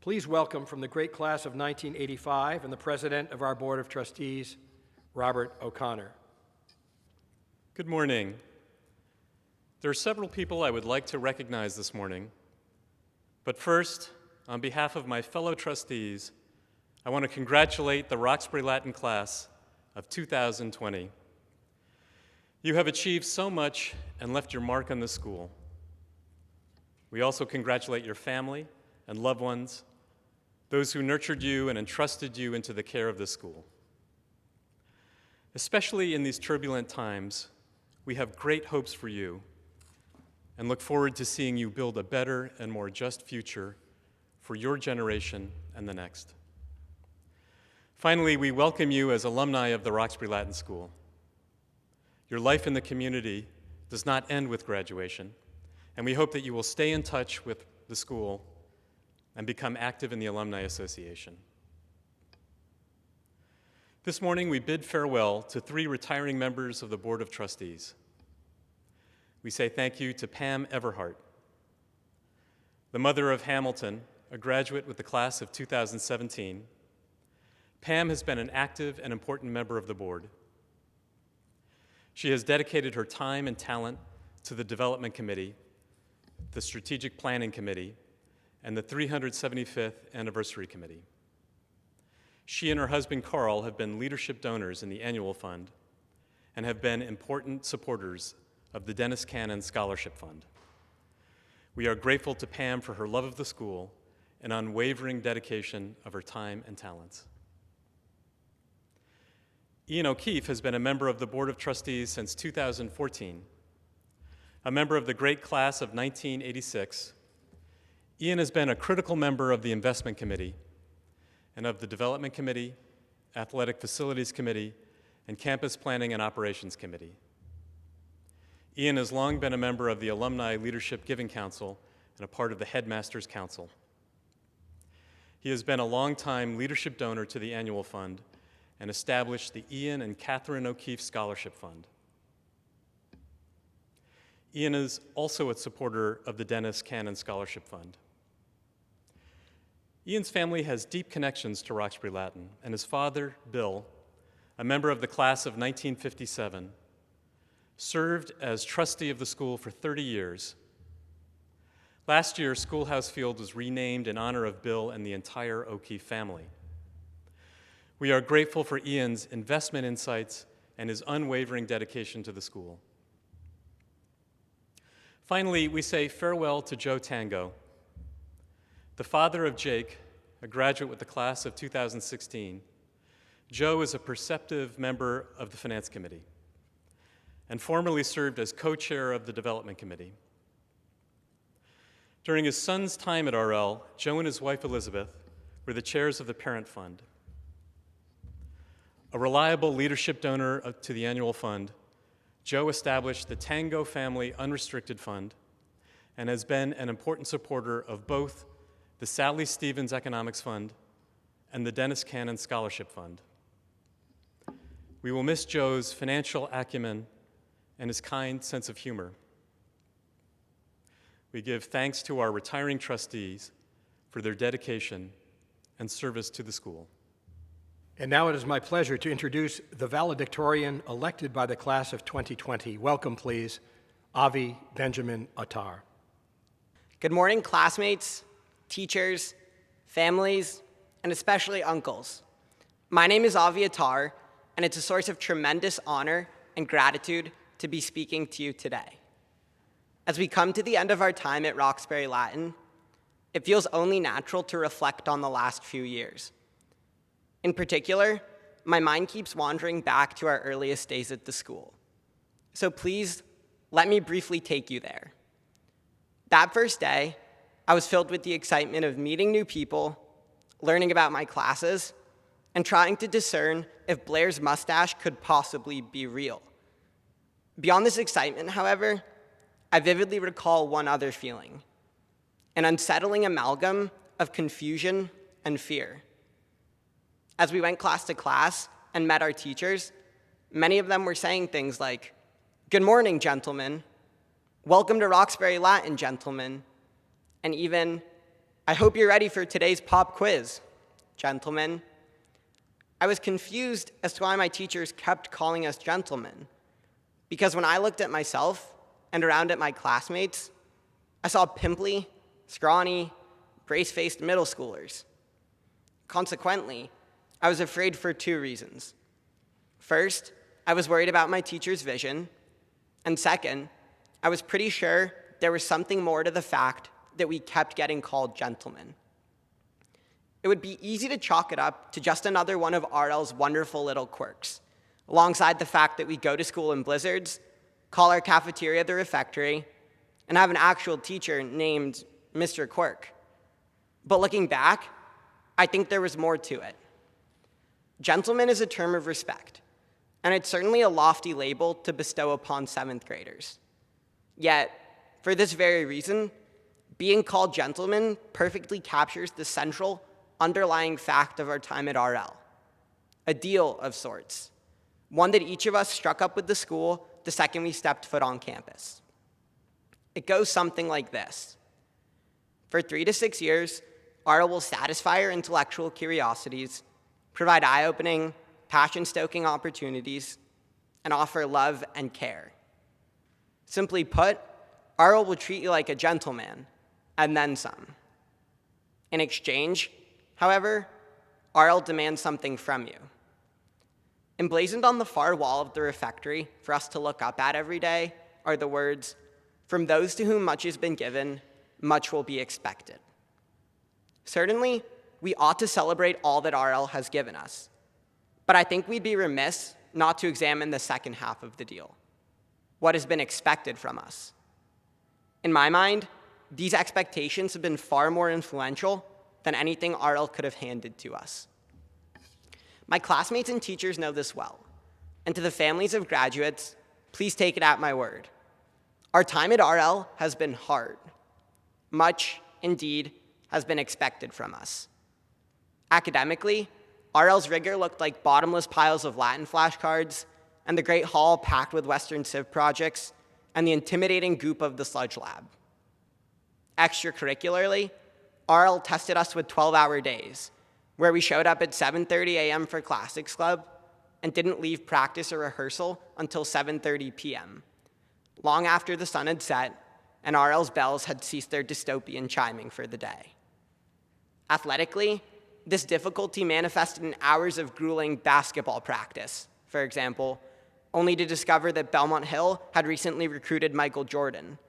Please welcome from the great class of 1985 and the president of our Board of Trustees, Robert O'Connor. Good morning. There are several people I would like to recognize this morning. But first, on behalf of my fellow trustees, I want to congratulate the Roxbury Latin class of 2020. You have achieved so much and left your mark on the school. We also congratulate your family and loved ones, those who nurtured you and entrusted you into the care of the school. Especially in these turbulent times, we have great hopes for you and look forward to seeing you build a better and more just future for your generation and the next. Finally, we welcome you as alumni of the Roxbury Latin School. Your life in the community does not end with graduation, and we hope that you will stay in touch with the school and become active in the Alumni Association. This morning, we bid farewell to 3 retiring members of the Board of Trustees. We say thank you to Pam Everhart, the mother of Hamilton, a graduate with the class of 2017. Pam has been an active and important member of the board. She has dedicated her time and talent to the Development Committee, the Strategic Planning Committee, and the 375th Anniversary Committee. She and her husband Carl have been leadership donors in the annual fund and have been important supporters of the Dennis Cannon Scholarship Fund. We are grateful to Pam for her love of the school and unwavering dedication of her time and talents. Ian O'Keefe has been a member of the Board of Trustees since 2014. A member of the great class of 1986, Ian has been a critical member of the Investment Committee and of the Development Committee, Athletic Facilities Committee, and Campus Planning and Operations Committee. Ian has long been a member of the Alumni Leadership Giving Council and a part of the Headmasters Council. He has been a longtime leadership donor to the annual fund and established the Ian and Catherine O'Keefe Scholarship Fund. Ian is also a supporter of the Dennis Cannon Scholarship Fund. Ian's family has deep connections to Roxbury Latin, and his father, Bill, a member of the class of 1957, served as trustee of the school for 30 years. Last year, Schoolhouse Field was renamed in honor of Bill and the entire O'Keefe family. We are grateful for Ian's investment insights and his unwavering dedication to the school. Finally, we say farewell to Joe Tango, the father of Jake, a graduate with the class of 2016. Joe is a perceptive member of the Finance Committee and formerly served as co-chair of the Development Committee. During his son's time at RL, Joe and his wife Elizabeth were the chairs of the Parent Fund. A reliable leadership donor to the annual fund, Joe established the Tango Family Unrestricted Fund and has been an important supporter of both the Sally Stevens Economics Fund and the Dennis Cannon Scholarship Fund. We will miss Joe's financial acumen and his kind sense of humor. We give thanks to our retiring trustees for their dedication and service to the school. And now it is my pleasure to introduce the valedictorian elected by the class of 2020. Welcome, please, Avi Benjamin Attar. Good morning, classmates, teachers, families, and especially uncles. My name is Avi Attar, and it's a source of tremendous honor and gratitude to be speaking to you today. As we come to the end of our time at Roxbury Latin, it feels only natural to reflect on the last few years. In particular, my mind keeps wandering back to our earliest days at the school. So please, let me briefly take you there. That first day, I was filled with the excitement of meeting new people, learning about my classes, and trying to discern if Blair's mustache could possibly be real. Beyond this excitement, however, I vividly recall one other feeling, an unsettling amalgam of confusion and fear. As we went class to class and met our teachers, many of them were saying things like, "Good morning, gentlemen," "Welcome to Roxbury Latin, gentlemen," and even, I hope you're ready for today's pop quiz, gentlemen. I was confused as to why my teachers kept calling us gentlemen, because when I looked at myself and around at my classmates, I saw pimply, scrawny, brace-faced middle schoolers. Consequently, I was afraid for 2 reasons. First, I was worried about my teacher's vision, and second, I was pretty sure there was something more to the fact that we kept getting called gentlemen. It would be easy to chalk it up to just another one of RL's wonderful little quirks, alongside the fact that we go to school in blizzards, call our cafeteria the refectory, and have an actual teacher named Mr. Quirk. But looking back, I think there was more to it. Gentleman is a term of respect, and it's certainly a lofty label to bestow upon 7th graders. Yet, for this very reason, being called gentleman perfectly captures the central, underlying fact of our time at RL. A deal of sorts, one that each of us struck up with the school the second we stepped foot on campus. It goes something like this. For 3 to 6 years, RL will satisfy our intellectual curiosities, provide eye-opening, passion-stoking opportunities, and offer love and care. Simply put, RL will treat you like a gentleman, and then some. In exchange, however, RL demands something from you. Emblazoned on the far wall of the refectory for us to look up at every day are the words, "From those to whom much has been given, much will be expected." Certainly, we ought to celebrate all that RL has given us, but I think we'd be remiss not to examine the second half of the deal, what has been expected from us. In my mind, these expectations have been far more influential than anything RL could have handed to us. My classmates and teachers know this well, and to the families of graduates, please take it at my word. Our time at RL has been hard. Much, indeed, has been expected from us. Academically, RL's rigor looked like bottomless piles of Latin flashcards and the Great Hall packed with Western Civ projects and the intimidating goop of the sludge lab. Extracurricularly, RL tested us with 12-hour days, where we showed up at 7:30 a.m. for Classics Club and didn't leave practice or rehearsal until 7:30 p.m., long after the sun had set and RL's bells had ceased their dystopian chiming for the day. Athletically, this difficulty manifested in hours of grueling basketball practice, for example, only to discover that Belmont Hill had recently recruited Michael Jordan.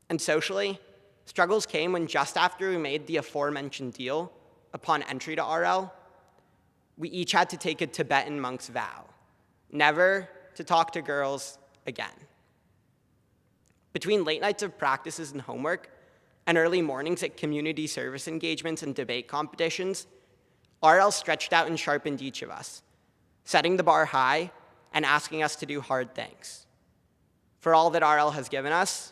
And socially, struggles came when just after we made the aforementioned deal, upon entry to RL, we each had to take a Tibetan monk's vow, never to talk to girls again. Between late nights of practices and homework, and early mornings at community service engagements and debate competitions, RL stretched out and sharpened each of us, setting the bar high and asking us to do hard things. For all that RL has given us,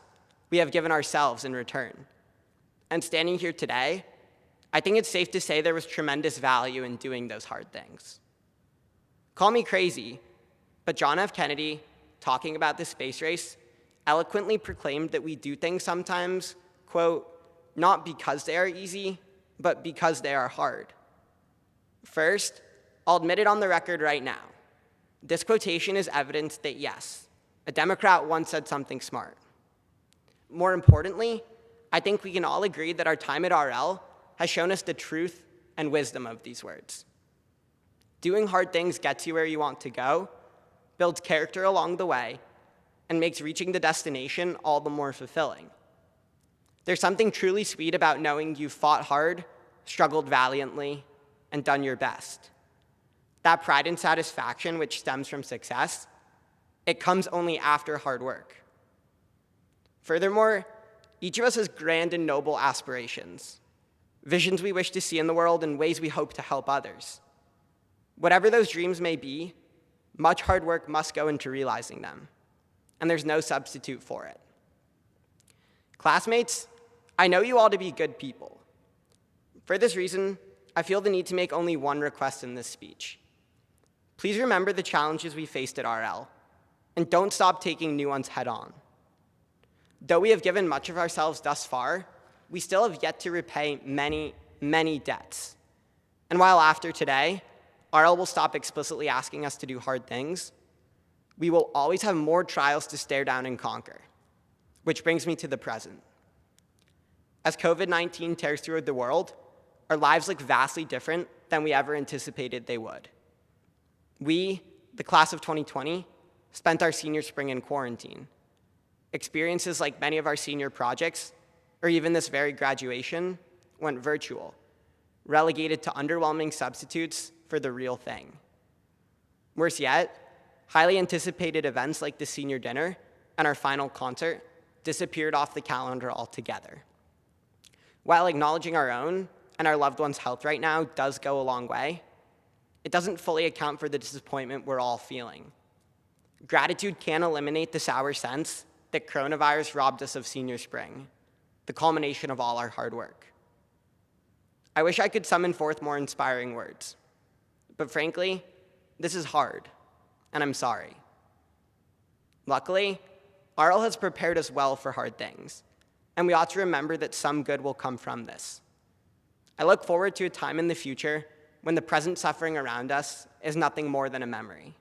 we have given ourselves in return. And standing here today, I think it's safe to say there was tremendous value in doing those hard things. Call me crazy, but John F. Kennedy, talking about the space race, eloquently proclaimed that we do things sometimes, quote, not because they are easy, but because they are hard. First, I'll admit it on the record right now. This quotation is evidence that yes, a Democrat once said something smart. More importantly, I think we can all agree that our time at RL has shown us the truth and wisdom of these words. Doing hard things gets you where you want to go, builds character along the way, and makes reaching the destination all the more fulfilling. There's something truly sweet about knowing you've fought hard, struggled valiantly, and done your best. That pride and satisfaction which stems from success, it comes only after hard work. Furthermore, each of us has grand and noble aspirations, visions we wish to see in the world and ways we hope to help others. Whatever those dreams may be, much hard work must go into realizing them, and there's no substitute for it. Classmates, I know you all to be good people. For this reason, I feel the need to make only one request in this speech. Please remember the challenges we faced at RL, and don't stop taking new ones head on. Though we have given much of ourselves thus far, we still have yet to repay many, many debts. And while after today, RL will stop explicitly asking us to do hard things, we will always have more trials to stare down and conquer. Which brings me to the present. As COVID-19 tears through the world, our lives look vastly different than we ever anticipated they would. We, the class of 2020, spent our senior spring in quarantine. Experiences like many of our senior projects, or even this very graduation, went virtual, relegated to underwhelming substitutes for the real thing. Worse yet, highly anticipated events like the senior dinner and our final concert disappeared off the calendar altogether. While acknowledging our own and our loved ones' health right now does go a long way, it doesn't fully account for the disappointment we're all feeling. Gratitude can't eliminate the sour sense that coronavirus robbed us of senior spring, the culmination of all our hard work. I wish I could summon forth more inspiring words, but frankly, this is hard, and I'm sorry. Luckily, RL has prepared us well for hard things, and we ought to remember that some good will come from this. I look forward to a time in the future when the present suffering around us is nothing more than a memory.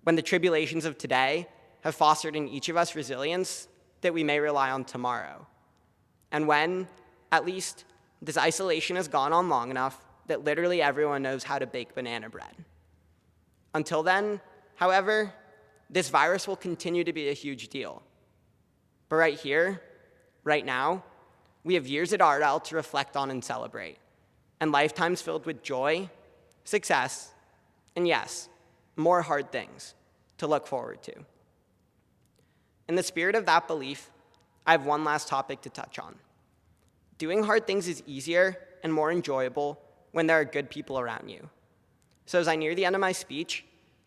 When the tribulations of today have fostered in each of us resilience that we may rely on tomorrow. And when, at least, this isolation has gone on long enough that literally everyone knows how to bake banana bread. Until then, however, this virus will continue to be a huge deal. But right here, right now, we have years at RL to reflect on and celebrate, and lifetimes filled with joy, success, and yes, more hard things to look forward to. In the spirit of that belief, I have one last topic to touch on. Doing hard things is easier and more enjoyable when there are good people around you. So as I near the end of my speech,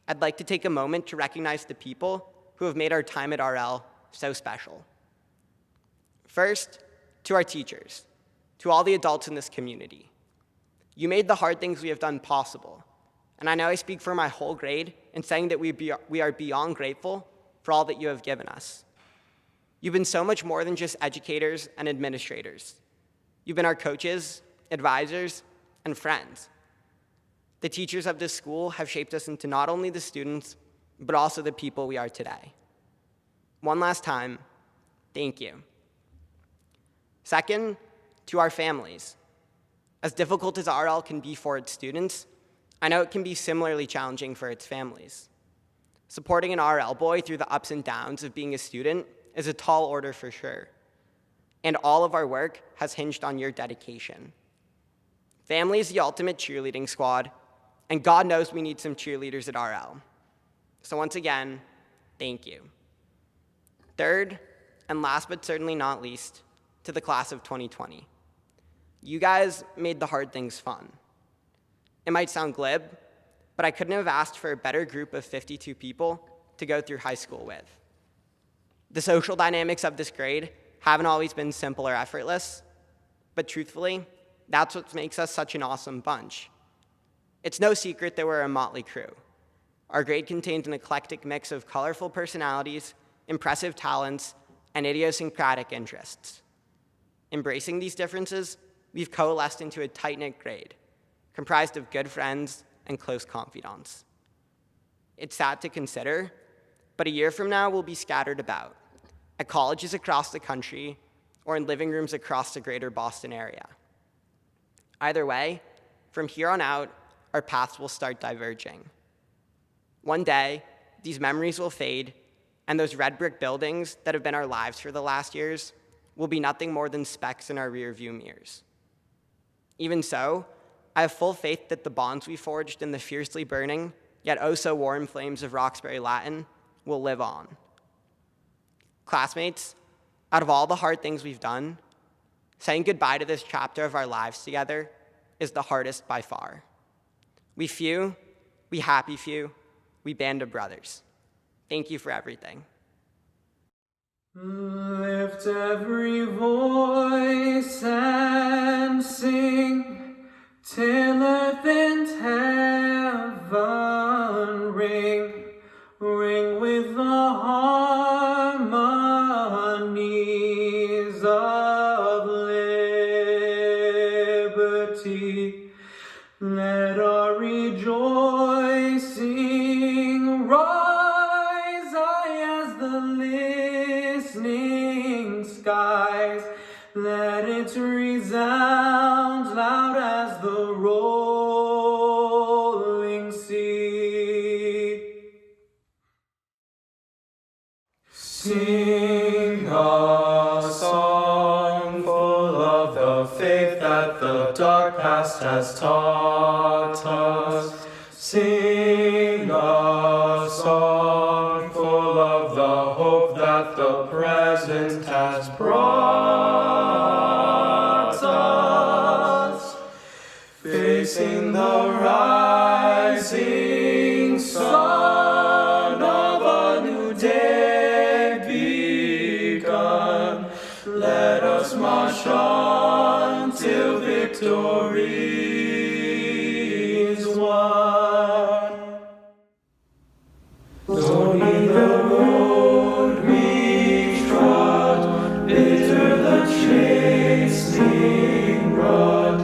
I'd like to take a moment to recognize the people who have made our time at RL so special. First, to our teachers, to all the adults in this community. You made the hard things we have done possible, and I know I speak for my whole grade in saying that we are beyond grateful for all that you have given us. You've been so much more than just educators and administrators. You've been our coaches, advisors, and friends. The teachers of this school have shaped us into not only the students, but also the people we are today. One last time, thank you. Second, to our families. As difficult as RL can be for its students, I know it can be similarly challenging for its families. Supporting an RL boy through the ups and downs of being a student is a tall order for sure. And all of our work has hinged on your dedication. Family is the ultimate cheerleading squad, and God knows we need some cheerleaders at RL. So once again, thank you. Third, and last but certainly not least, to the class of 2020. You guys made the hard things fun. It might sound glib, but I couldn't have asked for a better group of 52 people to go through high school with. The social dynamics of this grade haven't always been simple or effortless, but truthfully, that's what makes us such an awesome bunch. It's no secret that we're a motley crew. Our grade contains an eclectic mix of colorful personalities, impressive talents, and idiosyncratic interests. Embracing these differences, we've coalesced into a tight-knit grade, comprised of good friends and close confidants. It's sad to consider, but a year from now we'll be scattered about, at colleges across the country or in living rooms across the greater Boston area. Either way, from here on out, our paths will start diverging. One day, these memories will fade, and those red brick buildings that have been our lives for the last years will be nothing more than specks in our rearview mirrors. Even so, I have full faith that the bonds we forged in the fiercely burning, yet oh so warm flames of Roxbury Latin will live on. Classmates, out of all the hard things we've done, saying goodbye to this chapter of our lives together is the hardest by far. We few, we happy few, we band of brothers. Thank you for everything. Lift every voice and sing, till earth and heaven ring, ring with the harmonies of Let our rejoicing rise high as the listening skies. Let it resound loud as the rolling sea. Sing a song full of the faith that the dark past has taught us. Sing a song full of the hope that the present has brought us. Facing the rising sun of a new day begun, let us march on till victory is won. Lonely the road we trod, bitter the chastening rod,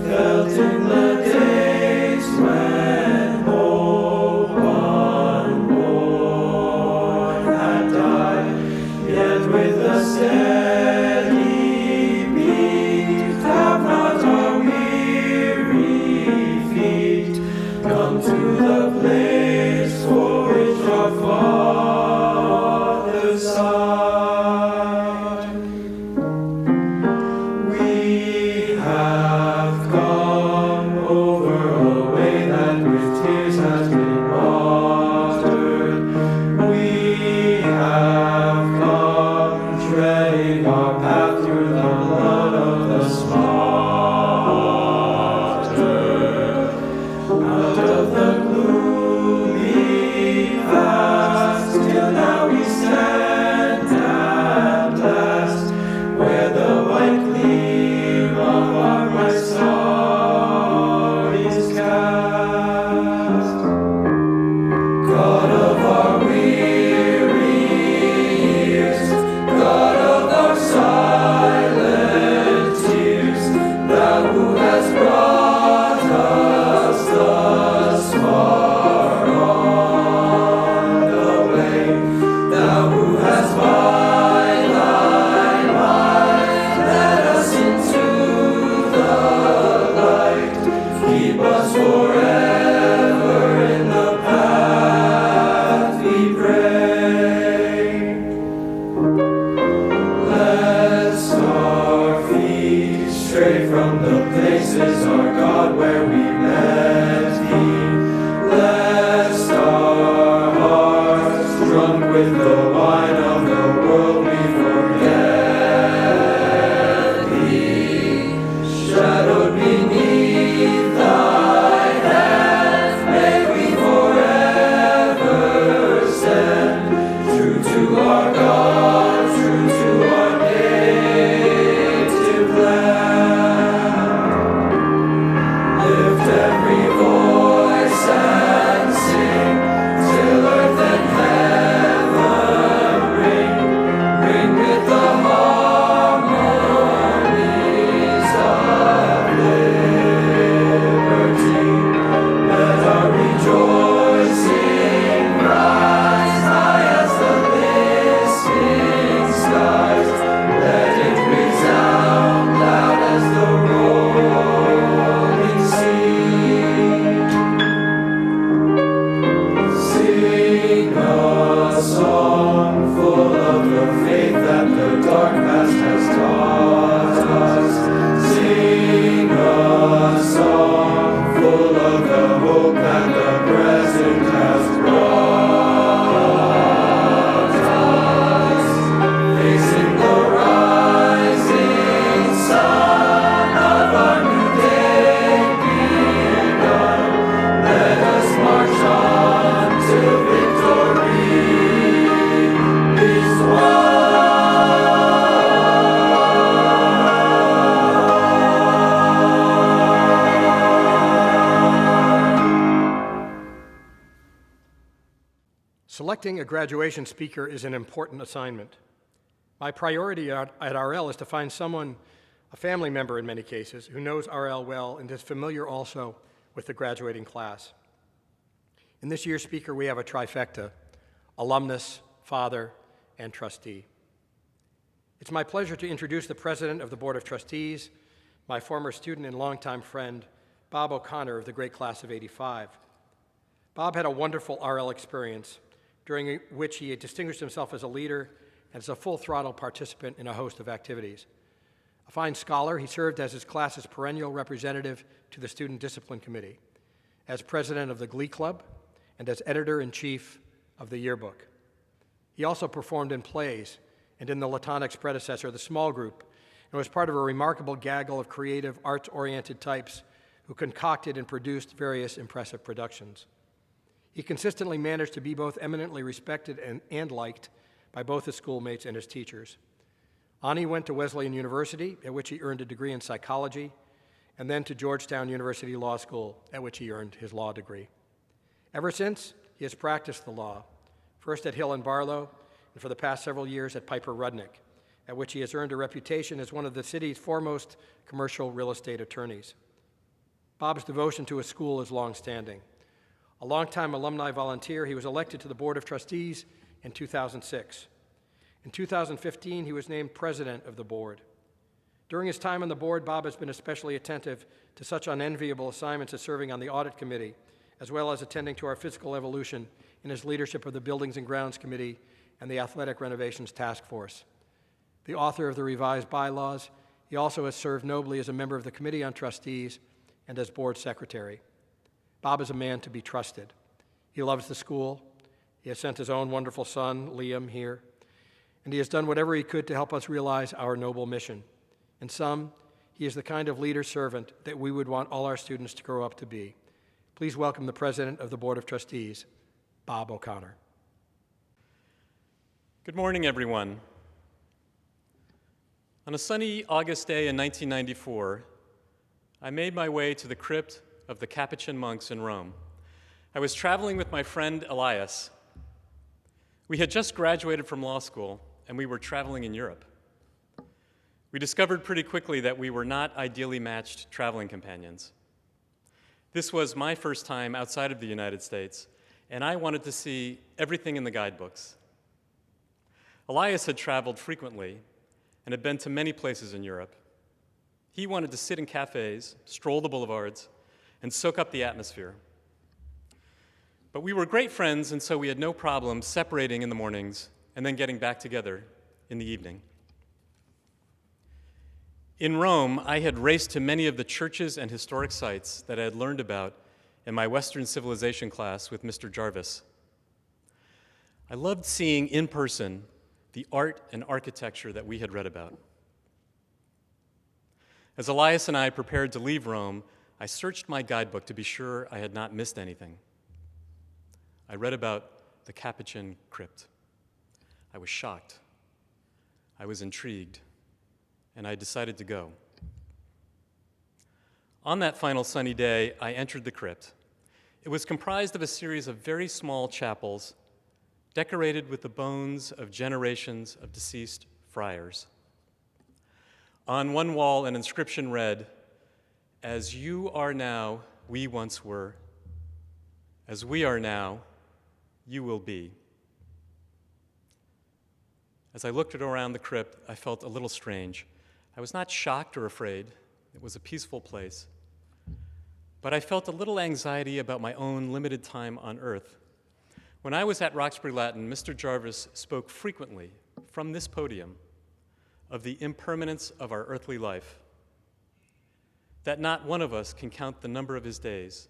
felt in the days when hope unborn had died, yet with a steady beat have not our weary feet come to the place for which our fathers sighed. We have come over a way that with tears has been watered. We have come treading our path through the blood of the martyr. Out of the gloomy past, till now we stand at last, where the white gleam of our bright star is cast. God of our weary years, God of our silent tears, thou who hast brought us thus far on the way, thou who hast by thy might led us into the light, keep us forever in the path we pray. Lest our feet stray from the places, our God, where we met thee. Lest our hearts, drunk with the wine of the world, we forget thee. Shadowed beneath thy hand, may we forever stand, true to our God, true to our native land. Lift every voice and sing, till earth and heaven ring, ring with the harmonies of liberty. Let our rejoicing rise high as the listening skies. Let it resound loud as the rolling sea. Sing a song full of the faith that the dark past has taught us. Sing a song full of the hope that the present has brought us. Facing the rising sun of our new day begun, let us march on till victory is won. Selecting a graduation speaker is an important assignment. My priority at RL is to find someone, a family member in many cases, who knows RL well and is familiar also with the graduating class. In this year's speaker, we have a trifecta: alumnus, father, and trustee. It's my pleasure to introduce the President of the Board of Trustees, my former student and longtime friend, Bob O'Connor of the great class of '85. Bob had a wonderful RL experience, during which he had distinguished himself as a leader and as a full-throttle participant in a host of activities. A fine scholar, he served as his class's perennial representative to the Student Discipline Committee, as president of the Glee Club, and as editor-in-chief of the yearbook. He also performed in plays and in the Latonic's predecessor, the Small Group, and was part of a remarkable gaggle of creative, arts-oriented types who concocted and produced various impressive productions. He consistently managed to be both eminently respected and liked by both his schoolmates and his teachers. Ani went to Wesleyan University, at which he earned a degree in psychology, and then to Georgetown University Law School, at which he earned his law degree. Ever since, he has practiced the law, first at Hill and Barlow, and for the past several years at Piper Rudnick, at which he has earned a reputation as one of the city's foremost commercial real estate attorneys. Bob's devotion to his school is longstanding. A longtime alumni volunteer, he was elected to the Board of Trustees in 2006. In 2015, he was named president of the board. During his time on the board, Bob has been especially attentive to such unenviable assignments as serving on the audit committee, as well as attending to our physical evolution in his leadership of the Buildings and Grounds Committee and the Athletic Renovations Task Force. The author of the revised bylaws, he also has served nobly as a member of the Committee on Trustees and as board secretary. Bob is a man to be trusted. He loves the school. He has sent his own wonderful son, Liam, here, and he has done whatever he could to help us realize our noble mission. In sum, he is the kind of leader-servant that we would want all our students to grow up to be. Please welcome the President of the Board of Trustees, Bob O'Connor. Good morning, everyone. On a sunny August day in 1994, I made my way to the crypt of the Capuchin monks in Rome. I was traveling with my friend Elias. We had just graduated from law school, and we were traveling in Europe. We discovered pretty quickly that we were not ideally matched traveling companions. This was my first time outside of the United States, and I wanted to see everything in the guidebooks. Elias had traveled frequently and had been to many places in Europe. He wanted to sit in cafes, stroll the boulevards, and soak up the atmosphere. But we were great friends, and so we had no problem separating in the mornings and then getting back together in the evening. In Rome, I had raced to many of the churches and historic sites that I had learned about in my Western civilization class with Mr. Jarvis. I loved seeing in person the art and architecture that we had read about. As Elias and I prepared to leave Rome, I searched my guidebook to be sure I had not missed anything. I read about the Capuchin crypt. I was shocked. I was intrigued, and I decided to go. On that final sunny day, I entered the crypt. It was comprised of a series of very small chapels decorated with the bones of generations of deceased friars. On one wall, an inscription read, "As you are now, we once were. As we are now, you will be." As I looked around the crypt, I felt a little strange. I was not shocked or afraid. It was a peaceful place. But I felt a little anxiety about my own limited time on earth. When I was at Roxbury Latin, Mr. Jarvis spoke frequently from this podium of the impermanence of our earthly life, that not one of us can count the number of his days,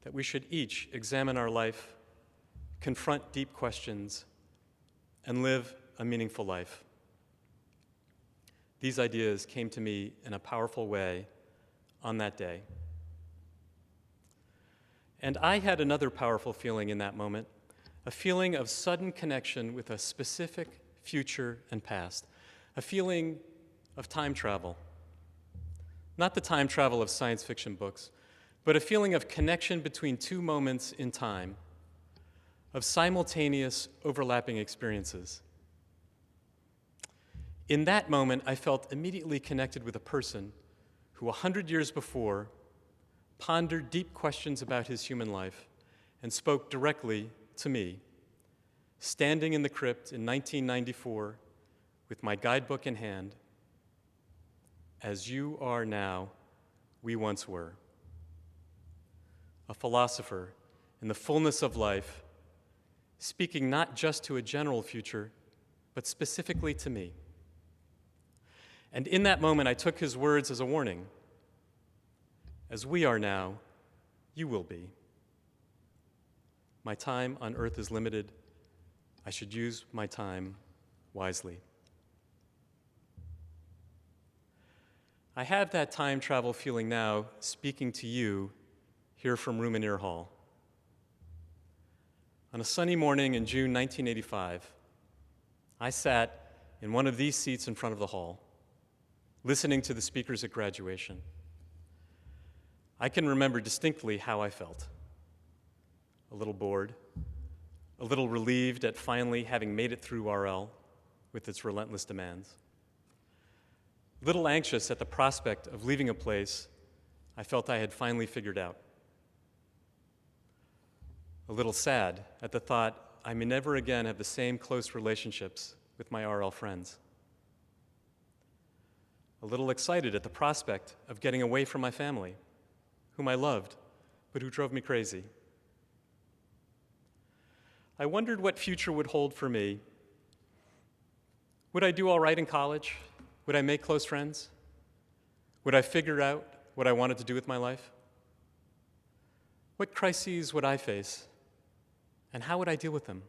that we should each examine our life, confront deep questions, and live a meaningful life. These ideas came to me in a powerful way on that day. And I had another powerful feeling in that moment, a feeling of sudden connection with a specific future and past, a feeling of time travel. Not the time travel of science fiction books, but a feeling of connection between two moments in time, of simultaneous overlapping experiences. In that moment, I felt immediately connected with a person who 100 years before pondered deep questions about his human life, and spoke directly to me, standing in the crypt in 1994 with my guidebook in hand. As you are now, we once were. A philosopher in the fullness of life, speaking not just to a general future, but specifically to me. And in that moment, I took his words as a warning. As we are now, you will be. My time on earth is limited. I should use my time wisely. I have that time travel feeling now, speaking to you here from Rumenir Hall. On a sunny morning in June 1985, I sat in one of these seats in front of the hall, listening to the speakers at graduation. I can remember distinctly how I felt. A little bored, a little relieved at finally having made it through RL with its relentless demands. A little anxious at the prospect of leaving a place I felt I had finally figured out. A little sad at the thought I may never again have the same close relationships with my RL friends. A little excited at the prospect of getting away from my family, whom I loved, but who drove me crazy. I wondered what future would hold for me. Would I do all right in college? Would I make close friends? Would I figure out what I wanted to do with my life? What crises would I face, and how would I deal with them?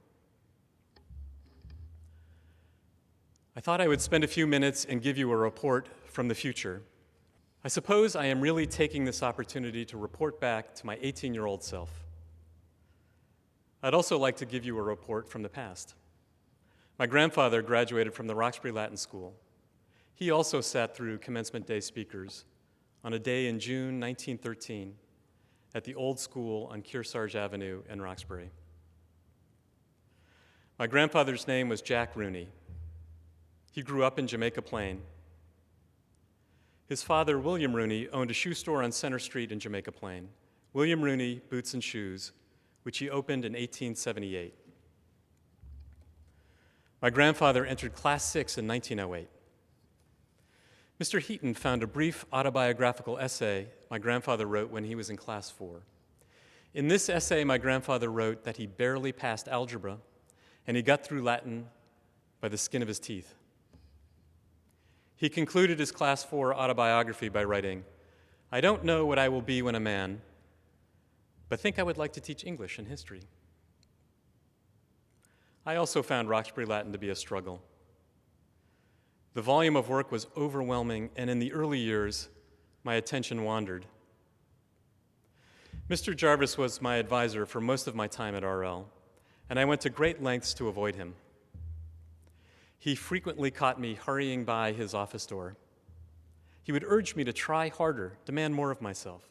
I thought I would spend a few minutes and give you a report from the future. I suppose I am really taking this opportunity to report back to my 18-year-old self. I'd also like to give you a report from the past. My grandfather graduated from the Roxbury Latin School. He also sat through commencement day speakers on a day in June 1913 at the old school on Kearsarge Avenue in Roxbury. My grandfather's name was Jack Rooney. He grew up in Jamaica Plain. His father, William Rooney, owned a shoe store on Center Street in Jamaica Plain, William Rooney Boots and Shoes, which he opened in 1878. My grandfather entered Class 6 in 1908. Mr. Heaton found a brief autobiographical essay my grandfather wrote when he was in Class 4. In this essay, my grandfather wrote that he barely passed algebra, and he got through Latin by the skin of his teeth. He concluded his Class 4 autobiography by writing, "I don't know what I will be when a man, but think I would like to teach English and history." I also found Roxbury Latin to be a struggle. The volume of work was overwhelming, and in the early years, my attention wandered. Mr. Jarvis was my advisor for most of my time at RL, and I went to great lengths to avoid him. He frequently caught me hurrying by his office door. He would urge me to try harder, demand more of myself.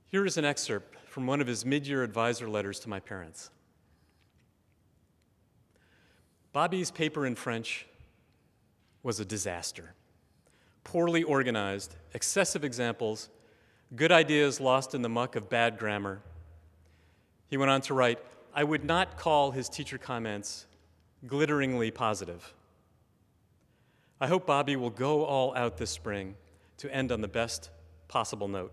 Here is an excerpt from one of his mid-year advisor letters to my parents. Bobby's paper in French was a disaster. Poorly organized, excessive examples, good ideas lost in the muck of bad grammar. He went on to write, "I would not call his teacher comments glitteringly positive. I hope Bobby will go all out this spring to end on the best possible note."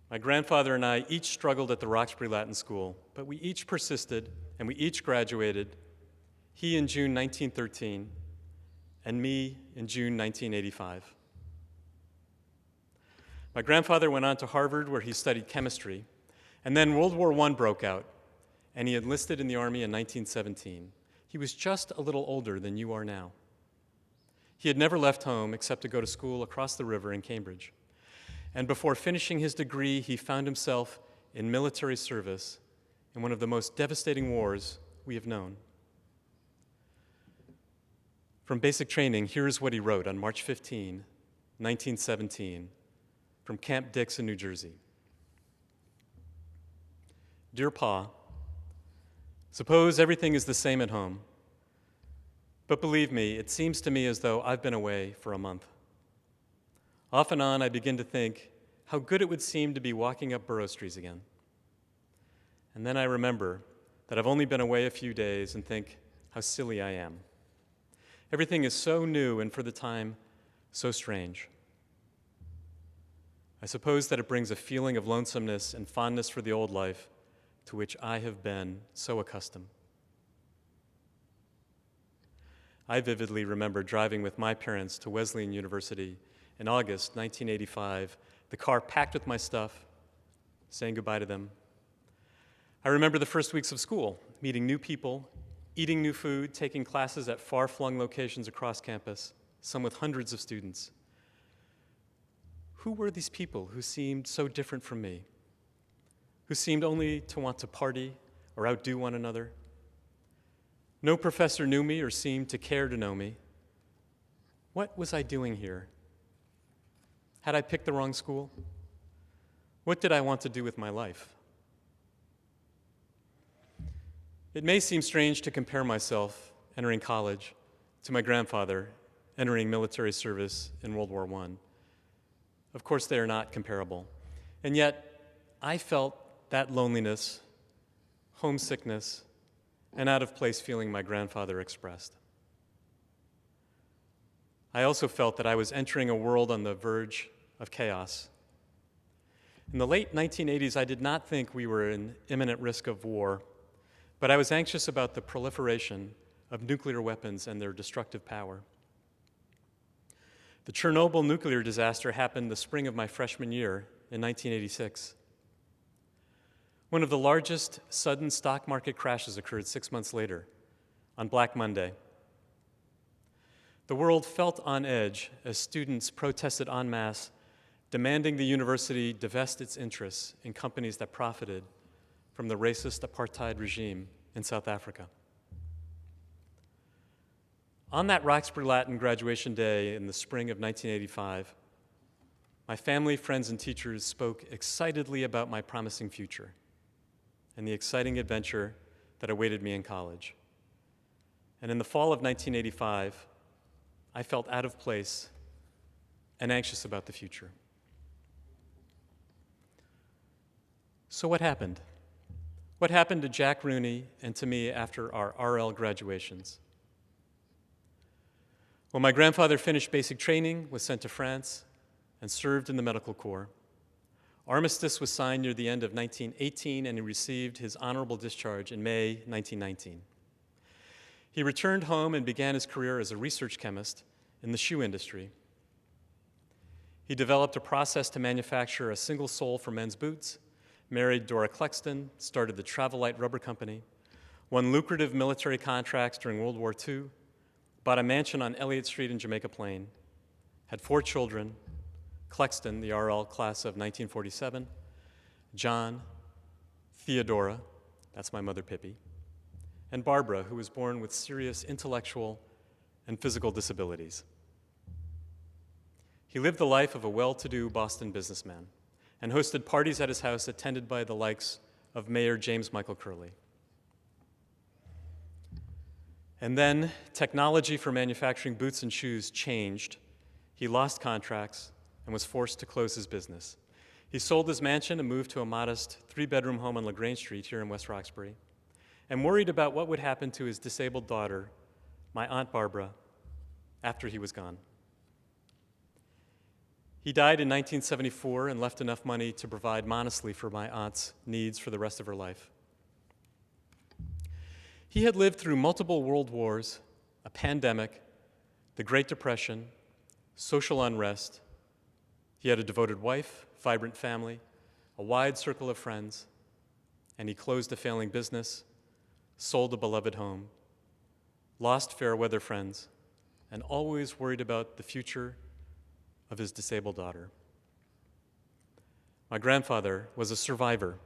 My grandfather and I each struggled at the Roxbury Latin School, but we each persisted and we each graduated, he in June 1913 and me in June 1985. My grandfather went on to Harvard where he studied chemistry, and then World War I broke out, and he enlisted in the Army in 1917. He was just a little older than you are now. He had never left home except to go to school across the river in Cambridge. And before finishing his degree, he found himself in military service in one of the most devastating wars we have known. From basic training, here's what he wrote on March 15, 1917, from Camp Dix in New Jersey. "Dear Pa, suppose everything is the same at home, but believe me, it seems to me as though I've been away for a month. Off and on, I begin to think how good it would seem to be walking up Burroughs Street again. And then I remember that I've only been away a few days and think how silly I am. Everything is so new and for the time, so strange. I suppose that it brings a feeling of lonesomeness and fondness for the old life to which I have been so accustomed. I vividly remember driving with my parents to Wesleyan University in August 1985, the car packed with my stuff, saying goodbye to them. I remember the first weeks of school, meeting new people, eating new food, taking classes at far-flung locations across campus, some with hundreds of students. Who were these people who seemed so different from me? Who seemed only to want to party or outdo one another? No professor knew me or seemed to care to know me. What was I doing here? Had I picked the wrong school? What did I want to do with my life? It may seem strange to compare myself entering college to my grandfather entering military service in World War I. Of course, they are not comparable. And yet, I felt that loneliness, homesickness, and out-of-place feeling my grandfather expressed. I also felt that I was entering a world on the verge of chaos. In the late 1980s, I did not think we were in imminent risk of war, but I was anxious about the proliferation of nuclear weapons and their destructive power. The Chernobyl nuclear disaster happened the spring of my freshman year in 1986. One of the largest sudden stock market crashes occurred 6 months later, on Black Monday. The world felt on edge as students protested en masse, demanding the university divest its interests in companies that profited from the racist apartheid regime in South Africa. On that Roxbury Latin graduation day in the spring of 1985, my family, friends, and teachers spoke excitedly about my promising future and the exciting adventure that awaited me in college. And in the fall of 1985, I felt out of place and anxious about the future. So what happened? What happened to Jack Rooney and to me after our RL graduations? Well, my grandfather finished basic training, was sent to France, and served in the medical corps. Armistice was signed near the end of 1918, and he received his honorable discharge in May 1919. He returned home and began his career as a research chemist in the shoe industry. He developed a process to manufacture a single sole for men's boots, married Dora Klexton, started the Travelite Rubber Company, won lucrative military contracts during World War II, bought a mansion on Elliott Street in Jamaica Plain, had 4 children, Klexton, the RL class of 1947, John, Theodora, that's my mother Pippi, and Barbara, who was born with serious intellectual and physical disabilities. He lived the life of a well-to-do Boston businessman and hosted parties at his house attended by the likes of Mayor James Michael Curley. And then technology for manufacturing boots and shoes changed. He lost contracts and was forced to close his business. He sold his mansion and moved to a modest 3-bedroom home on LaGrange Street here in West Roxbury, and worried about what would happen to his disabled daughter, my Aunt Barbara, after he was gone. He died in 1974 and left enough money to provide modestly for my aunt's needs for the rest of her life. He had lived through multiple world wars, a pandemic, the Great Depression, social unrest. He had a devoted wife, vibrant family, a wide circle of friends, and he closed a failing business, sold a beloved home, lost fair weather friends, and always worried about the future of his disabled daughter. My grandfather was a survivor.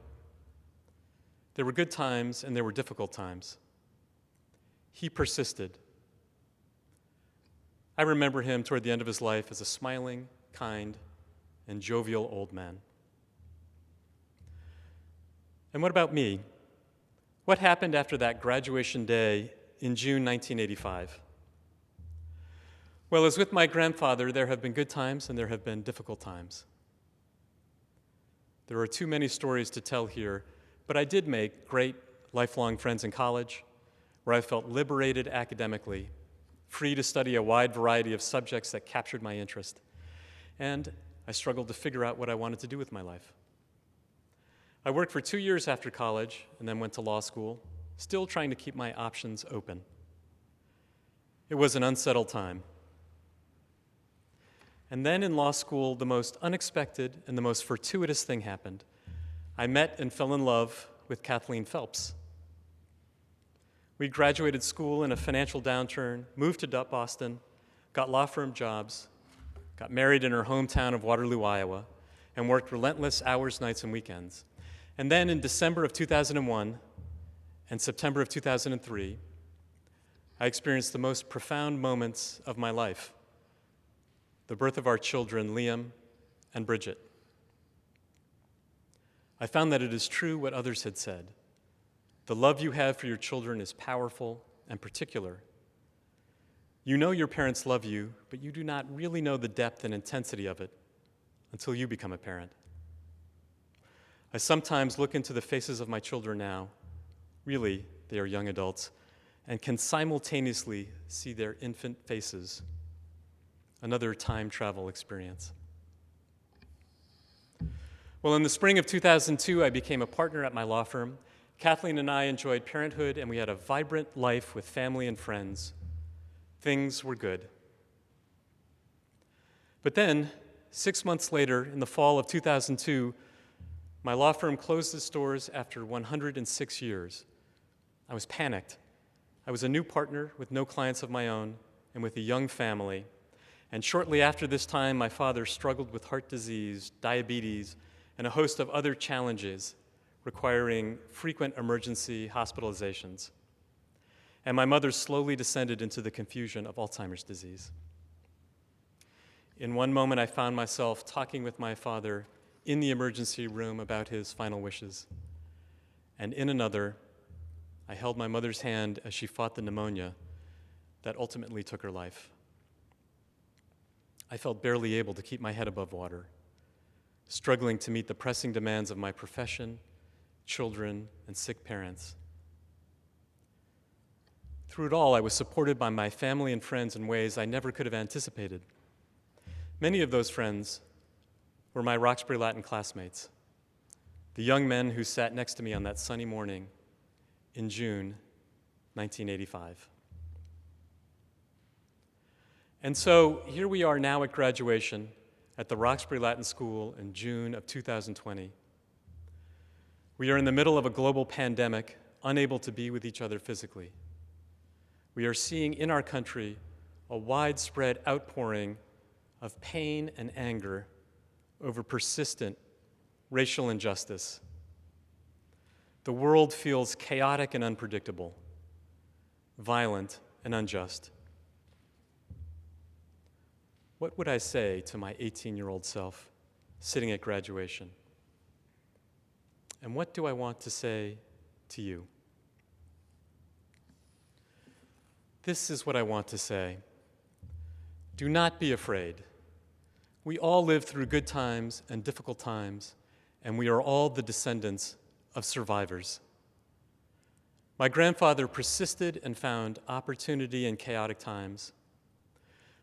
There were good times and there were difficult times. He persisted. I remember him toward the end of his life as a smiling, kind, and jovial old man. And what about me? What happened after that graduation day in June 1985? Well, as with my grandfather, there have been good times and there have been difficult times. There are too many stories to tell here, but I did make great lifelong friends in college, where I felt liberated academically, free to study a wide variety of subjects that captured my interest, and I struggled to figure out what I wanted to do with my life. I worked for 2 years after college and then went to law school, still trying to keep my options open. It was an unsettled time. And then in law school, the most unexpected and the most fortuitous thing happened. I met and fell in love with Kathleen Phelps. We graduated school in a financial downturn, moved to Boston, got law firm jobs, got married in her hometown of Waterloo, Iowa, and worked relentless hours, nights, and weekends. And then in December of 2001 and September of 2003, I experienced the most profound moments of my life: the birth of our children, Liam and Bridget. I found that it is true what others had said. The love you have for your children is powerful and particular. You know your parents love you, but you do not really know the depth and intensity of it until you become a parent. I sometimes look into the faces of my children now, really, they are young adults, and can simultaneously see their infant faces. Another time travel experience. Well, in the spring of 2002, I became a partner at my law firm. Kathleen and I enjoyed parenthood, and we had a vibrant life with family and friends. Things were good. But then, 6 months later, in the fall of 2002, my law firm closed its doors after 106 years. I was panicked. I was a new partner with no clients of my own and with a young family. And shortly after this time, my father struggled with heart disease, diabetes, and a host of other challenges requiring frequent emergency hospitalizations. And my mother slowly descended into the confusion of Alzheimer's disease. In one moment, I found myself talking with my father in the emergency room about his final wishes. And in another, I held my mother's hand as she fought the pneumonia that ultimately took her life. I felt barely able to keep my head above water, struggling to meet the pressing demands of my profession, children, and sick parents. Through it all, I was supported by my family and friends in ways I never could have anticipated. Many of those friends were my Roxbury Latin classmates, the young men who sat next to me on that sunny morning in June 1985. And so here we are now at graduation at the Roxbury Latin School in June of 2020. We are in the middle of a global pandemic, unable to be with each other physically. We are seeing in our country a widespread outpouring of pain and anger over persistent racial injustice. The world feels chaotic and unpredictable, violent and unjust. What would I say to my 18-year-old self sitting at graduation? And what do I want to say to you? This is what I want to say. Do not be afraid. We all live through good times and difficult times, and we are all the descendants of survivors. My grandfather persisted and found opportunity in chaotic times.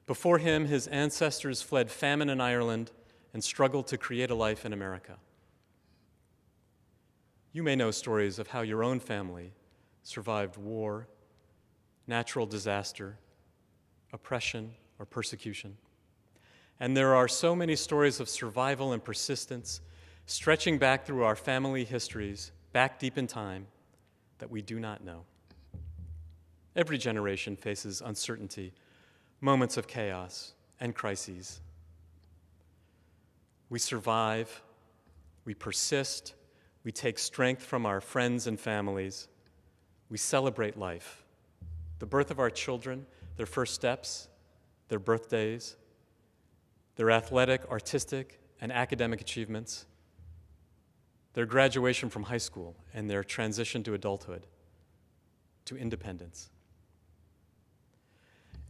Before him, his ancestors fled famine in Ireland and struggled to create a life in America. You may know stories of how your own family survived war, natural disaster, oppression, or persecution. And there are so many stories of survival and persistence stretching back through our family histories, back deep in time, that we do not know. Every generation faces uncertainty, moments of chaos, and crises. We survive, we persist, we take strength from our friends and families, we celebrate life, the birth of our children, their first steps, their birthdays, their athletic, artistic, and academic achievements, their graduation from high school, and their transition to adulthood, to independence.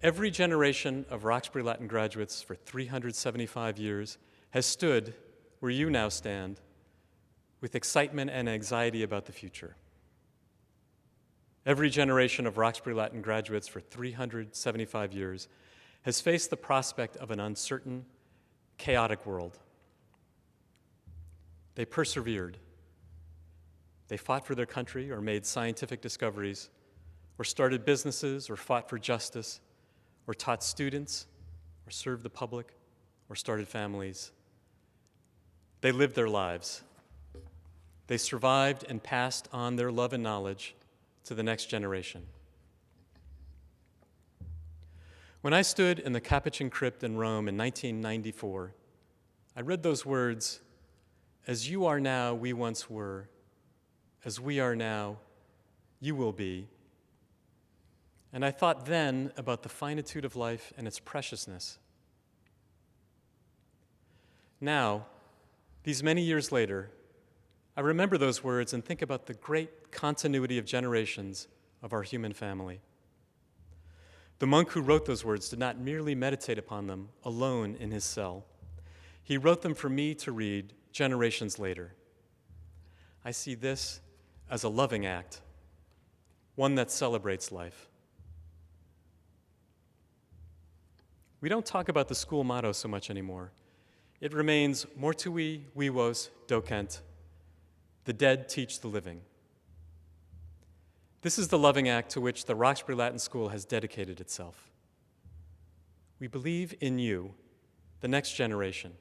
Every generation of Roxbury Latin graduates for 375 years has stood where you now stand with excitement and anxiety about the future. Every generation of Roxbury Latin graduates for 375 years has faced the prospect of an uncertain, chaotic world. They persevered. They fought for their country or made scientific discoveries, or started businesses, or fought for justice, or taught students, or served the public, or started families. They lived their lives. They survived and passed on their love and knowledge to the next generation. When I stood in the Capuchin crypt in Rome in 1994, I read those words, "As you are now, we once were. As we are now, you will be." And I thought then about the finitude of life and its preciousness. Now, these many years later, I remember those words and think about the great continuity of generations of our human family. The monk who wrote those words did not merely meditate upon them alone in his cell. He wrote them for me to read generations later. I see this as a loving act, one that celebrates life. We don't talk about the school motto so much anymore. It remains mortui vivos docent, the dead teach the living. This is the loving act to which the Roxbury Latin School has dedicated itself. We believe in you, the next generation.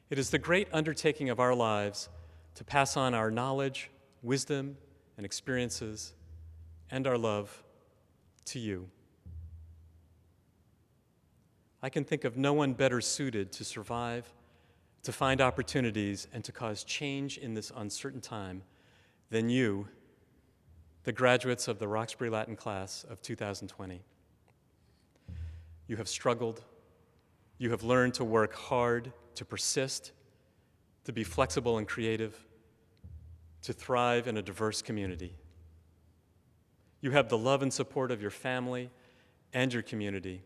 It is the great undertaking of our lives to pass on our knowledge, wisdom, and experiences, and our love to you. I can think of no one better suited to survive, to find opportunities, and to cause change in this uncertain time than you, the graduates of the Roxbury Latin class of 2020. You have struggled. You have learned to work hard, to persist, to be flexible and creative, to thrive in a diverse community. You have the love and support of your family and your community.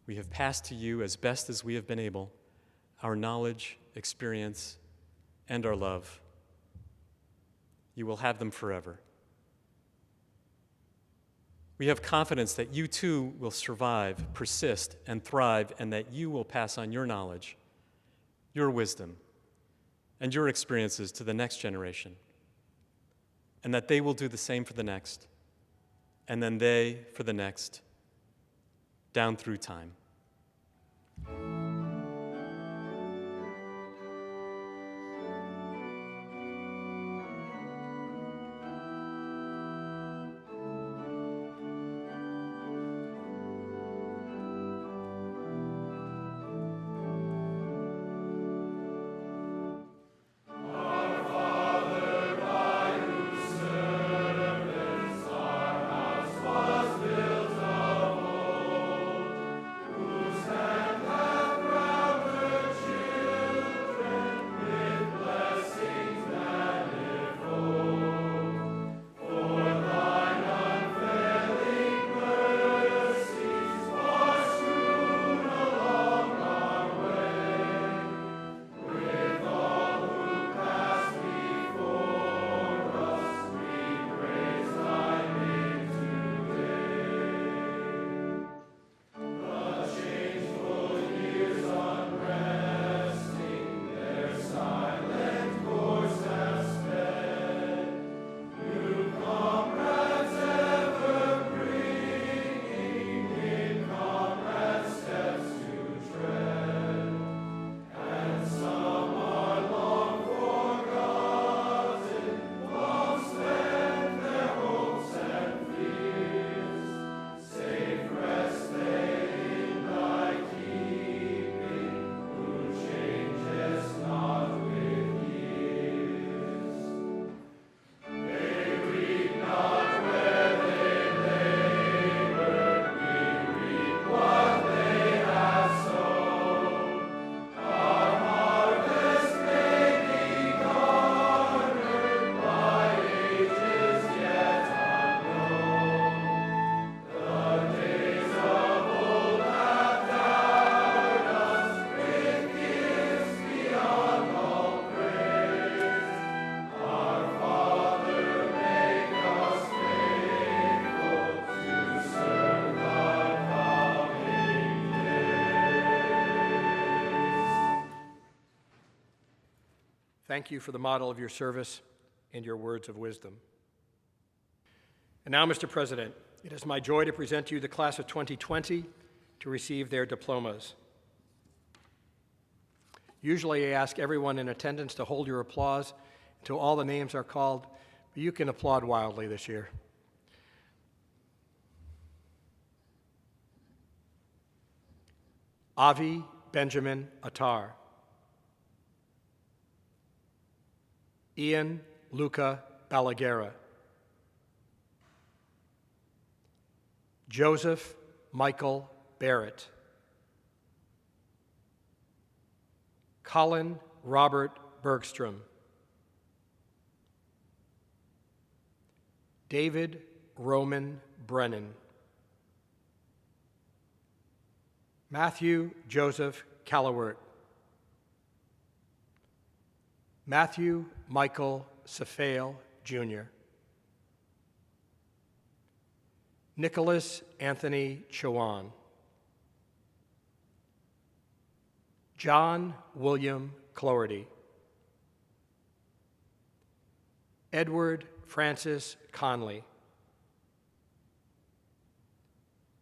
We have passed to you, as best as we have been able, our knowledge, experience, and our love. You will have them forever. We have confidence that you too will survive, persist, and thrive, and that you will pass on your knowledge, your wisdom, and your experiences to the next generation, and that they will do the same for the next, and then they for the next, down through time. Thank you for the model of your service and your words of wisdom. And now, Mr. President, it is my joy to present to you the class of 2020 to receive their diplomas. Usually I ask everyone in attendance to hold your applause until all the names are called, but you can applaud wildly this year. Avi Benjamin Attar. Ian Luca Balaguerra. Joseph Michael Barrett. Colin Robert Bergstrom. David Roman Brennan. Matthew Joseph Callawert. Matthew Michael Safale, Jr. Nicholas Anthony Chawan. John William Cloherty. Edward Francis Conley.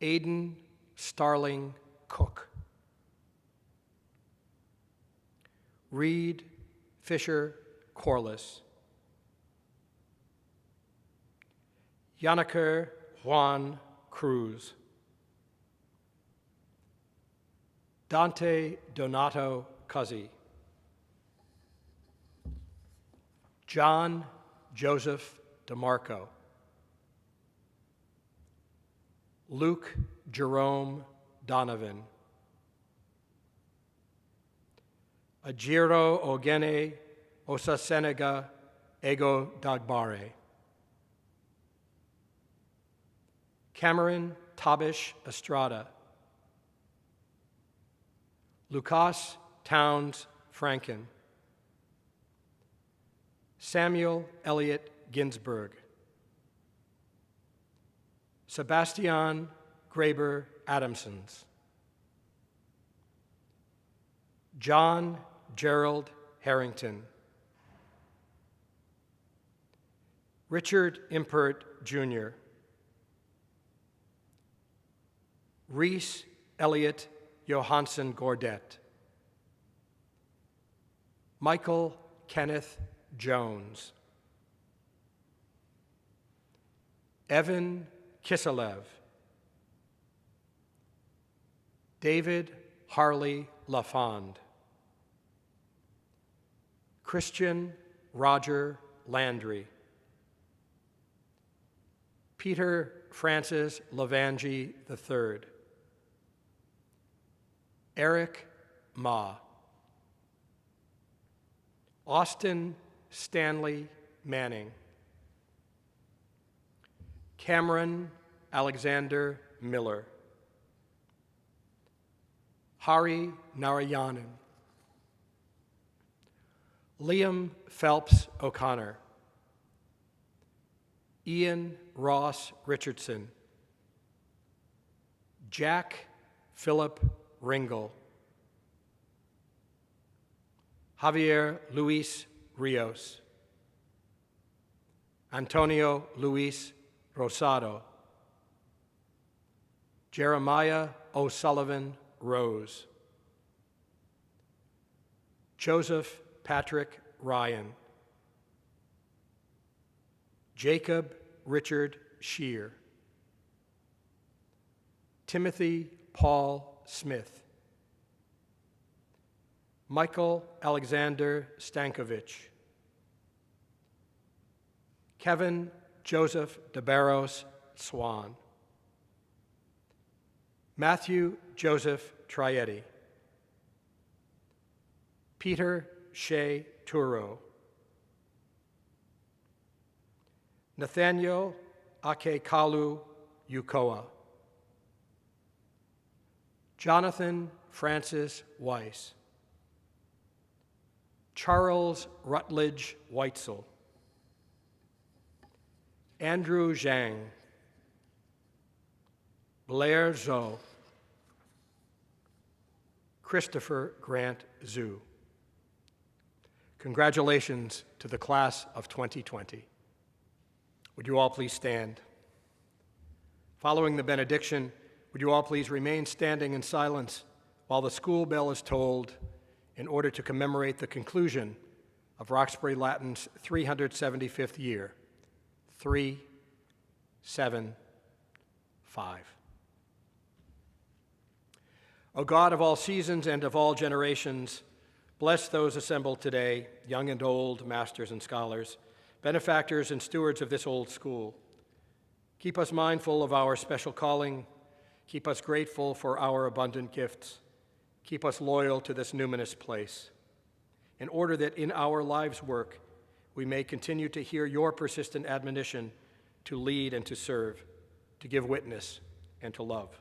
Aiden Starling Cook. Reed Fisher Corliss. Yanniker Juan Cruz. Dante Donato Cuzzi. John Joseph DeMarco. Luke Jerome Donovan. Ajiro Ogene Osasenega Ego Dagbare. Cameron Tabish Estrada. Lucas Towns Franken. Samuel Elliott Ginsberg. Sebastian Graber Adamsons. John Gerald Harrington. Richard Impert, Jr. Reese Elliott Johansson Gordet. Michael Kenneth Jones. Evan Kiselev. David Harley LaFond. Christian Roger Landry. Peter Francis Lavangi III. Eric Ma. Austin Stanley Manning. Cameron Alexander Miller. Hari Narayanan. Liam Phelps O'Connor. Ian Ross Richardson. Jack Philip Ringel. Javier Luis Rios. Antonio Luis Rosado. Jeremiah O'Sullivan Rose. Joseph Patrick Ryan. Jacob Richard Shear. Timothy Paul Smith. Michael Alexander Stankovich. Kevin Joseph DeBarros Swan. Matthew Joseph Trietti. Peter Shea Turo. Nathaniel Akekalu Yukoa. Jonathan Francis Weiss. Charles Rutledge Weitzel. Andrew Zhang. Blair Zhou. Christopher Grant Zhu. Congratulations to the class of 2020. Would you all please stand? Following the benediction, would you all please remain standing in silence while the school bell is tolled in order to commemorate the conclusion of Roxbury Latin's 375th year. 3, 7, 5. O God of all seasons and of all generations, bless those assembled today, young and old, masters and scholars, benefactors and stewards of this old school. Keep us mindful of our special calling. Keep us grateful for our abundant gifts. Keep us loyal to this numinous place, in order that in our lives' work we may continue to hear your persistent admonition to lead and to serve, to give witness and to love.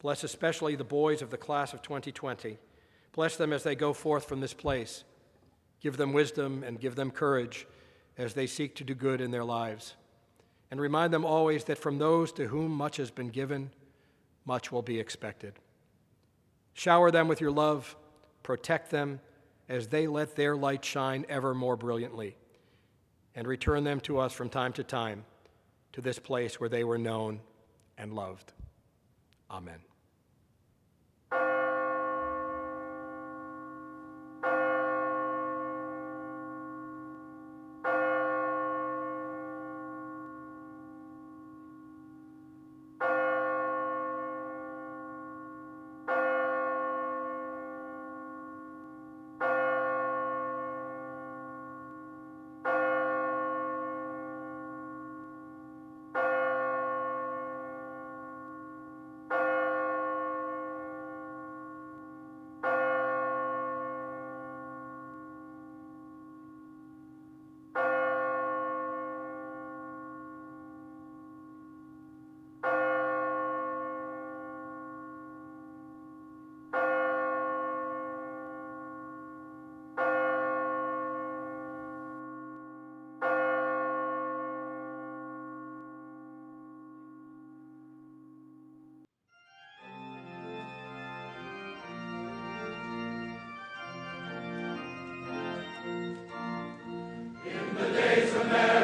Bless especially the boys of the class of 2020. Bless them as they go forth from this place. Give them wisdom and give them courage as they seek to do good in their lives. And remind them always that from those to whom much has been given, much will be expected. Shower them with your love, protect them as they let their light shine ever more brilliantly, and return them to us from time to time to this place where they were known and loved. Amen. Days of Mary.